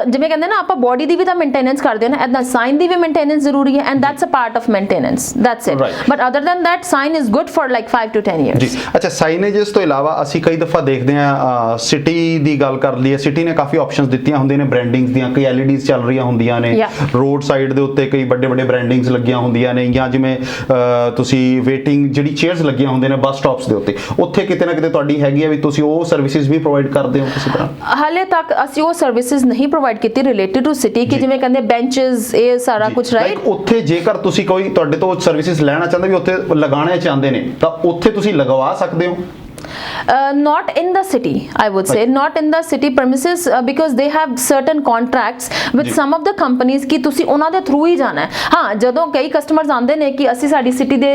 S2: ਜਿਵੇਂ ਕਹਿੰਦੇ ਨਾ ਆਪਾਂ ਬੋਡੀ ਦੀ ਵੀ ਤਾਂ ਮੇਨਟੇਨੈਂਸ ਕਰਦੇ ਹਾਂ ਨਾ, ਇਦਾਂ ਸਾਈਨ ਦੀ ਵੀ ਮੇਨਟੇਨੈਂਸ ਜ਼ਰੂਰੀ ਹੈ and that's a part of maintenance, that's it. But other than that sign is good for like 5 to 10 years।
S1: ਜੀ ਅੱਛਾ, ਸਾਈਨੇजेस ਤੋਂ ਇਲਾਵਾ ਅਸੀਂ ਕਈ ਦਫਾ ਦੇਖਦੇ ਹਾਂ, ਸਿਟੀ ਦੀ ਗੱਲ ਕਰ ਲਈਏ, ਸਿਟੀ ਨੇ ਕਾਫੀ ਆਪਸ਼ਨਸ ਦਿੱਤੀਆਂ ਹੁੰਦੀਆਂ ਨੇ ਬ੍ਰਾਂਡਿੰਗਸ ਦੀਆਂ, ਕਈ LEDs ਚੱਲ ਰਹੀਆਂ ਹੁੰਦੀਆਂ ਨੇ, ਰੋਡ ਸਾਈਡ ਦੇ ਉੱਤੇ ਕਈ ਵੱਡੇ ਵੱਡੇ ਬ੍ਰਾਂਡਿੰਗਸ ਲੱਗੀਆਂ ਹੁੰਦੀਆਂ ਨੇ, ਜਾਂ ਜਿਵੇਂ ਤੁਸੀਂ ਵੇਟਿੰਗ ਜਿਹੜੀ ਚੇਅਰਸ ਲੱਗੀਆਂ ਹੁੰਦੀਆਂ ਨੇ ਬੱਸ ਸਟਾਪਸ ਦੇ ਉੱਤੇ, ਉੱਥੇ ਕਿਤੇ ਨਾ ਕਿਤੇ ਤੁਹਾਡੀ ਹੈਗੀ ਆ ਵੀ ਤੁਸੀਂ ਉਹ ਸਰਵਿਸਿਜ਼ ਵੀ ਪ੍ਰੋਵਾਈਡ ਕਰਦੇ ਹੋ ਕਿਸੇ ਤਰ੍ਹਾਂ?
S2: ਹਾਲੇ ਤੱਕ ਅਸੀਂ ਉਹ ਸਰਵਿਸਿਜ਼ ਨਹੀਂ ਪ੍ਰੋਵਾਈਡ ਕੀਤੀ ਰਿਲੇਟਡ ਟੂ ਸਿਟੀ ਕਿ ਜਿਵੇਂ ਕਹਿੰਦੇ ਬੈਂਚਸ ਇਹ ਸਾਰਾ ਕੁਝ, ਰਾਈਟ?
S1: ਉੱਥੇ ਜੇਕਰ ਤੁਸੀਂ ਕੋਈ ਤੁਹਾਡੇ ਤੋਂ ਸਰਵਿਸਿਜ਼ ਲੈਣਾ ਚਾਹੁੰਦੇ ਵੀ ਉੱਥੇ ਲਗਾਉਣਾ ਚਾਹੁੰਦੇ ਨੇ ਤਾਂ ਉੱਥੇ ਤੁਸੀਂ ਲਗਵਾ ਸਕਦੇ ਹੋ?
S2: Not in the city, I would say, not in the city premises because they have certain contracts with some of the companies ਕਿ ਤੁਸੀਂ ਉਹਨਾਂ ਦੇ ਥਰੂ ਹੀ ਜਾਣਾ ਹੈ। ਹਾਂ, ਜਦੋਂ ਕਈ ਕਸਟਮਰਸ ਆਉਂਦੇ ਨੇ ਕਿ ਅਸੀਂ ਸਾਡੀ ਸਿਟੀ ਦੇ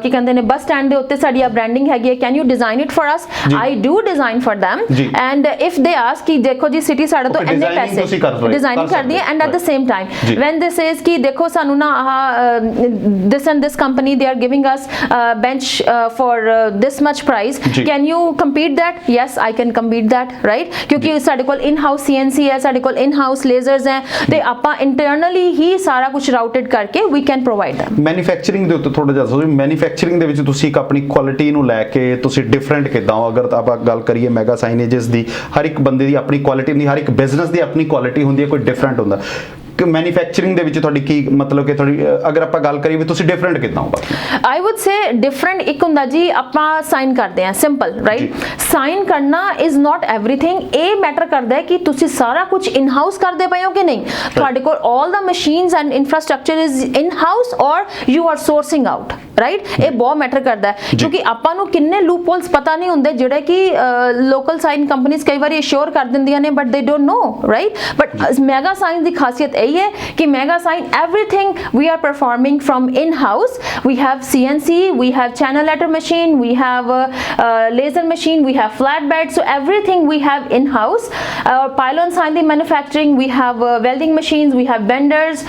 S2: ਕੀ ਕਹਿੰਦੇ ਨੇ ਬੱਸ ਸਟੈਂਡ ਦੇ ਉੱਤੇ ਸਾਡੀ ਆ ਬ੍ਰਾਂਡਿੰਗ ਹੈਗੀ ਹੈ, can you design it for us? I do design for them and if they ask ਕਿ ਦੇਖੋ ਜੀ ਸਿਟੀ ਸਾਡੇ ਤੋਂ ਇੰਨੇ ਪੈਸੇ ਡਿਜ਼ਾਈਨਿੰਗ ਕਰਦੀ ਹੈ and at the same time when they says ਕਿ ਦੇਖੋ ਸਾਨੂੰ ਨਾ this and this company they are giving us bench for this much price, can you compete that? Yes, I can compete that, right? ਕਿਉਂਕਿ ਸਾਡੇ ਕੋਲ in house CNC ਹੈ, ਸਾਡੇ ਕੋਲ ਇਨ ਹਾਊਸ ਲੇਜ਼ਰਸ ਹੈ ਤੇ ਆਪਾਂ ਇੰਟਰਨਲੀ ਹੀ ਸਾਰਾ ਕੁਝ ਰਾਊਟਡ ਕਰਕੇ we can provide them।
S1: Manufacturing ਦੇ ਉੱਤੇ ਥੋੜਾ ਜਿਹਾ ਦੱਸੋ, ਮੈਨੂਫੈਕਚਰਿੰਗ ਦੇ ਵਿੱਚ ਤੁਸੀਂ ਇੱਕ ਆਪਣੀ ਕੁਆਲਿਟੀ ਨੂੰ ਲੈ ਕੇ ਤੁਸੀਂ ਡਿਫਰੈਂਟ ਕਿੱਦਾਂ ਹੋ? ਅਗਰ ਆਪਾਂ ਗੱਲ ਕਰੀਏ ਮੈਗਾ ਸਾਈਨੇजेस ਦੀ, ਹਰ ਇੱਕ ਬੰਦੇ ਦੀ ਆਪਣੀ ਕੁਆਲਿਟੀ ਹੁੰਦੀ, ਹਰ ਇੱਕ ਬਿਜ਼ਨਸ ਦੀ ਆਪਣੀ ਕੁਆਲਿਟੀ ਹੁੰਦੀ ਹੈ, ਕੋਈ ਡਿਫਰੈਂਟ ਹੁੰਦਾ ਕਿ ਮੈਨੂਫੈਕਚਰਿੰਗ ਦੇ ਵਿੱਚ ਤੁਹਾਡੀ ਕੀ ਮਤਲਬ ਕਿ ਤੁਹਾਡੀ ਅਗਰ ਆਪਾਂ ਗੱਲ ਕਰੀਏ ਵੀ ਤੁਸੀਂ ਡਿਫਰੈਂਟ ਕਿੱਦਾਂ ਹੋ?
S2: ਆਈ ਵੁੱਡ ਸੇ ਡਿਫਰੈਂਟ ਇੱਕ ਹੁੰਦਾ ਜੀ ਆਪਾਂ ਸਾਈਨ ਕਰਦੇ ਹਾਂ ਸਿੰਪਲ, ਰਾਈਟ? ਸਾਈਨ ਕਰਨਾ ਇਜ਼ ਨਾਟ ਐਵਰੀਥਿੰਗ। ਇਹ ਮੈਟਰ ਕਰਦਾ ਹੈ ਕਿ ਤੁਸੀਂ ਸਾਰਾ ਕੁਝ ਇਨ ਹਾਊਸ ਕਰਦੇ ਪਏ ਹੋ ਕਿ ਨਹੀਂ, ਤੁਹਾਡੇ ਕੋਲ all the machines and infrastructure is in house or you are sourcing out, right? ਇਹ ਬਹੁਤ ਮੈਟਰ ਕਰਦਾ ਹੈ ਕਿਉਂਕਿ ਆਪਾਂ ਨੂੰ ਕਿੰਨੇ ਲੂਪ ਹੋਲਸ ਪਤਾ ਨਹੀਂ ਹੁੰਦੇ ਜਿਹੜੇ ਕਿ ਲੋਕਲ ਸਾਈਨ ਕੰਪਨੀਆਂ ਕਈ ਵਾਰੀ ਅਸ਼ੋਰ ਕਰ ਦਿੰਦੀਆਂ ਨੇ but they don't know, right? But mega sign ਦੀ ਖਾਸੀਅਤ ਇਹ ਹੈ कि mega sign everything we are performing from in house. We have CNC, we have channel letter machine, we have laser machine, we have flatbed, so everything we have in house. Pylon sign the manufacturing, we have welding machines, we have benders,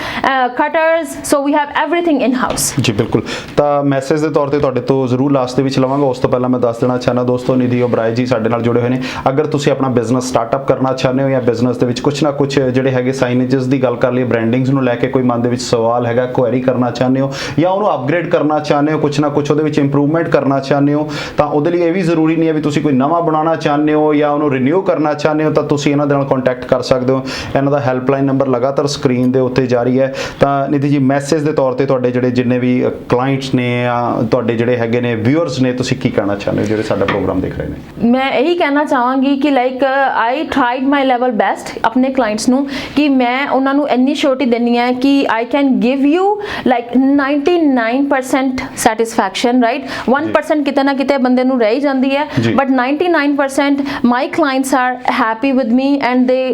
S2: cutters, so we have everything in house।
S1: ਜੀ ਬਿਲਕੁਲ। ਤਾਂ message ਦੇ ਤੌਰ ਤੇ ਤੁਹਾਡੇ ਤੋਂ ਜ਼ਰੂਰ last ਦੇ ਵਿੱਚ ਲਵਾਂਗਾ, ਉਸ ਤੋਂ ਪਹਿਲਾਂ ਮੈਂ ਦੱਸ ਦੇਣਾ ਚਾਹੁੰਦਾ ਦੋਸਤੋ, ਨਿਧੀ ਓਬਰਾਏ ਜੀ ਸਾਡੇ ਨਾਲ ਜੁੜੇ ਹੋਏ ਨੇ। ਅਗਰ ਤੁਸੀਂ ਆਪਣਾ ਬਿਜ਼ਨਸ ਸਟਾਰਟਅਪ ਕਰਨਾ ਚਾਹੁੰਦੇ ਹੋ ਜਾਂ ਬਿਜ਼ਨਸ ਦੇ ਵਿੱਚ ਕੁਝ ਨਾ ਕੁਝ ਜਿਹੜੇ ਹੈਗੇ ਸਾਈਨੇजेस ਦੀ ਗੱਲ ਕਰ ਲਈ, ਬ੍ਰਾਂਡਿੰਗਸ ਨੂੰ ਲੈ ਕੇ ਕੋਈ ਮਨ ਦੇ ਵਿੱਚ ਸਵਾਲ ਹੈਗਾ, ਕੁਐਰੀ ਕਰਨਾ ਚਾਹੁੰਦੇ ਹੋ ਜਾਂ ਉਹਨੂੰ ਅਪਗ੍ਰੇਡ ਕਰਨਾ ਚਾਹੁੰਦੇ ਹੋ, ਕੁਝ ਨਾ ਕੁਝ ਉਹਦੇ ਵਿੱਚ ਇੰਪਰੂਵਮੈਂਟ ਕਰਨਾ ਚਾਹੁੰਦੇ ਹੋ, ਤਾਂ ਉਹਦੇ ਲਈ ਇਹ ਵੀ ਜ਼ਰੂਰੀ ਨਹੀਂ ਹੈ ਵੀ ਤੁਸੀਂ ਕੋਈ ਨਵਾਂ ਬਣਾਉਣਾ ਚਾਹੁੰਦੇ ਹੋ ਜਾਂ ਉਹਨੂੰ ਰੀਨਿਊ ਕਰਨਾ ਚਾਹੁੰਦੇ ਹੋ, ਤਾਂ ਤੁਸੀਂ ਇਹਨਾਂ ਦੇ ਨਾਲ ਕੰਟੈਕਟ ਕਰ ਸਕਦੇ ਹੋ। ਇਹਨਾਂ ਦਾ ਹੈਲਪਲਾਈਨ ਨੰਬਰ ਲਗਾਤਾਰ ਸਕਰੀਨ ਦੇ ਉੱਤੇ ਜਾਰੀ ਹੈ। ਤਾਂ ਨਿਧੀ ਜੀ ਮੈਸੇਜ ਦੇ ਤੌਰ ਤੇ ਤੁਹਾਡੇ ਜਿਹੜੇ ਜਿੰਨੇ ਵੀ ਕਲਾਇੰਟਸ ਨੇ ਜਾਂ ਤੁਹਾਡੇ ਜਿਹੜੇ ਹੈਗੇ ਨੇ ਵਿਊਅਰਸ ਨੇ, ਤੁਸੀਂ ਕੀ ਕਹਿਣਾ ਚਾਹੁੰਦੇ ਹੋ ਜਿਹੜੇ ਸਾਡਾ ਪ੍ਰੋਗਰਾਮ ਦੇਖ ਰਹੇ ਨੇ?
S2: ਮੈਂ ਇਹੀ ਕਹਿਣਾ ਚਾਹਾਂਗੀ ਕਿ like I tried my level best ਆਪਣੇ ਕਲਾਇੰਟਸ ਨੂੰ ਕਿ ਮੈਂ ਉਹਨਾਂ ਨੂੰ ਇੰਨੀ ਸ਼ੋਰਟੀ ਦੇਣੀ ਹੈ ਕਿ I can give you like 99% satisfaction, right? 1% ਕਿਤੇ ਨਾ ਕਿਤੇ ਬੰਦੇ ਨੂੰ ਰਹਿ ਜਾਂਦੀ ਹੈ but 99% my clients are happy with me and they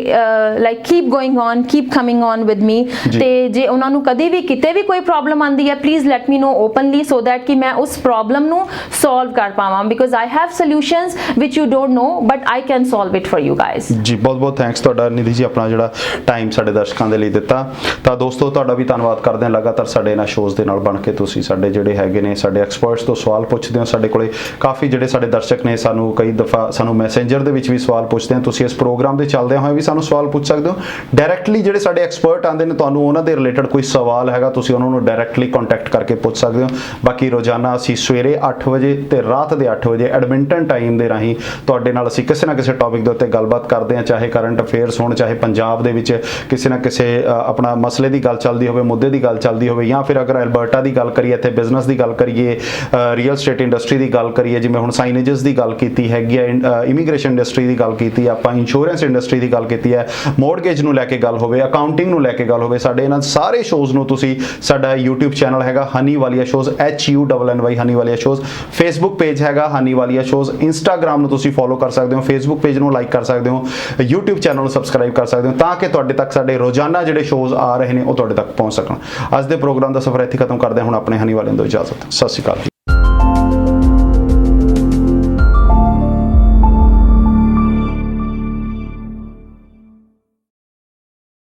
S2: like keep going on, keep coming on with me। ਤੇ ਜੇ ਉਹਨਾਂ ਨੂੰ ਕਦੇ ਵੀ ਕਿਤੇ ਵੀ ਕੋਈ ਪ੍ਰੋਬਲਮ ਆਂਦੀ ਹੈ please let me know openly so that ਕਿ ਮੈਂ ਉਸ ਪ੍ਰੋਬਲਮ ਨੂੰ ਸੋਲਵ ਕਰ ਪਾਵਾਂ because I have solutions which you don't know but I can solve it for you guys।
S1: ਜੀ ਬਹੁਤ ਬਹੁਤ ਥੈਂਕਸ ਤੁਹਾਡਾ ਨਿਧੀ ਜੀ, ਆਪਣਾ ਜਿਹੜਾ ਟਾਈਮ ਸਾਡੇ ਦਰਸ਼ਕਾਂ ਦੇ ਲਈ ਦਿੱਤਾ। ਤਾਂ ਦੋਸਤੋ ਤੁਹਾਡਾ ਵੀ ਧੰਨਵਾਦ ਕਰਦੇ ਹਾਂ, ਲਗਾਤਾਰ ਸਾਡੇ ਇਹਨਾਂ ਸ਼ੋਜ਼ ਦੇ ਨਾਲ ਬਣ ਕੇ ਤੁਸੀਂ ਸਾਡੇ ਜਿਹੜੇ ਹੈਗੇ ਨੇ ਸਾਡੇ ਐਕਸਪਰਟਸ ਤੋਂ ਸਵਾਲ ਪੁੱਛਦੇ ਹੋ। ਸਾਡੇ ਕੋਲੇ ਕਾਫੀ ਜਿਹੜੇ ਸਾਡੇ ਦਰਸ਼ਕ ਨੇ ਸਾਨੂੰ ਕਈ ਦਫਾ ਸਾਨੂੰ ਮੈਸੇਂਜਰ ਦੇ ਵਿੱਚ ਵੀ ਸਵਾਲ ਪੁੱਛਦੇ ਆ, ਤੁਸੀਂ ਇਸ ਪ੍ਰੋਗਰਾਮ ਦੇ ਚੱਲਦਿਆਂ ਹੋਏ ਵੀ ਸਾਨੂੰ ਸਵਾਲ ਪੁੱਛ ਸਕਦੇ ਹੋ। ਡਾਇਰੈਕਟਲੀ ਜਿਹੜੇ ਸਾਡੇ ਐਕਸਪਰਟ ਆਉਂਦੇ ਨੇ, ਤੁਹਾਨੂੰ ਉਹਨਾਂ ਦੇ ਰਿਲੇਟਡ ਕੋਈ ਸਵਾਲ ਹੈਗਾ ਤੁਸੀਂ ਉਹਨਾਂ ਨੂੰ ਡਾਇਰੈਕਟਲੀ ਕੰਟੈਕਟ ਕਰਕੇ ਪੁੱਛ ਸਕਦੇ ਹੋ। ਬਾਕੀ ਰੋਜ਼ਾਨਾ ਅਸੀਂ ਸਵੇਰੇ 8 ਵਜੇ ਤੇ ਰਾਤ ਦੇ 8 ਵਜੇ ਐਡਮਿੰਟਨ ਟਾਈਮ ਦੇ ਰਾਹੀਂ ਤੁਹਾਡੇ ਨਾਲ ਅਸੀਂ ਕਿਸੇ ਨਾ ਕਿਸੇ ਟੌਪਿਕ ਦੇ ਉੱਤੇ ਗੱਲਬਾਤ ਕਰਦੇ ਹਾਂ, ਚਾਹੇ ਕਰੰਟ ਅਫੇਅਰਸ ਹੋਣ, ਚਾਹੇ ਪੰਜਾਬ ਦੇ ਵਿੱਚ ਕਿਸੇ ਨਾ ਕਿਸੇ ਆਪਣਾ ਮਸਲੇ ਦੀ ਗੱਲ ਚੱਲਦੀ ਹੋਵੇ, ਮੁੱਦੇ ਦੀ ਗੱਲ ਚੱਲਦੀ ਹੋਵੇ, ਜਾਂ ਫਿਰ ਅਗਰ ਅਲਬਰਟਾ ਦੀ ਗੱਲ ਕਰੀਏ, ਇੱਥੇ ਬਿਜ਼ਨਸ ਦੀ ਗੱਲ ਕਰੀਏ, ਰੀਅਲ ਸਟੇਟ ਇੰਡਸਟਰੀ ਦੀ ਗੱਲ ਕਰੀਏ, ਜਿਵੇਂ ਹੁਣ ਸਾਈਨੇजेस ਦੀ ਗੱਲ ਕੀਤੀ ਹੈਗੀ ਹੈ, ਇਮੀਗ੍ਰੇਸ਼ਨ ਇੰਡਸਟਰੀ ਦੀ ਗੱਲ ਕੀਤੀ ਹੈ ਆਪਾਂ, ਇੰਸ਼ੋਰੈਂਸ ਇੰਡਸਟਰੀ ਦੀ ਗੱਲ ਕੀਤੀ ਹੈ, ਮੋਰਗੇਜ ਨੂੰ ਲੈ ਕੇ ਗੱਲ ਹੋਵੇ, ਅਕਾਊਂਟਿੰਗ ਨੂੰ ਲੈ ਕੇ ਗੱਲ ਹੋਵੇ, ਸਾਡੇ ਇਹਨਾਂ ਸਾਰੇ ਸ਼ੋਜ਼ ਨੂੰ ਤੁਸੀਂ ਸਾਡਾ YouTube ਚੈਨਲ ਹੈਗਾ ਹਨੀ ਵਾਲੀਆ ਸ਼ੋਜ਼, HUNNY ਹਨੀ ਵਾਲੀਆ ਸ਼ੋਜ਼, ਫੇਸਬੁੱਕ ਪੇਜ ਹੈਗਾ ਹਨੀ ਵਾਲੀਆ ਸ਼ੋਜ਼, ਇੰਸਟਾਗ੍ਰਾਮ ਨੂੰ ਤੁਸੀਂ ਫੋਲੋ ਕਰ ਸਕਦੇ ਹੋ, ਫੇਸਬੁੱਕ ਪੇਜ ਨੂੰ ਲਾਈਕ ਕਰ ਸਕਦੇ ਹੋ, YouTube ਚੈਨਲ ਨੂੰ ਸਬਸਕ੍ਰਾਈਬ ਕਰ ਸਕਦੇ ਹੋ, ਤਾਂ ਕਿ ਤੁਹਾਡੇ ਤੱਕ ਸਾਡੇ ਰੋਜ਼ਾਨਾ ਜਿਹੜੇ ਸ਼ੋਜ਼ ਆ ਰਹੇ ਨੇ ਉਹ ਤੁਹਾਡੇ ਤੱਕ ਪਹੁੰਚ ਸਕਣ। ਅੱਜ ਦੇ ਪ੍ਰੋਗਰਾਮ ਦਾ ਸਫ਼ਰ ਇੱਥੇ ਖਤਮ ਕਰਦੇ ਹਾਂ। ਹੁਣ ਆਪਣੇ ਹਨੀ ਵਾਲਿਆਂ ਤੋਂ ਇਜਾਜ਼ਤ। ਸਤਿ ਸ਼੍ਰੀ ਅਕਾਲ।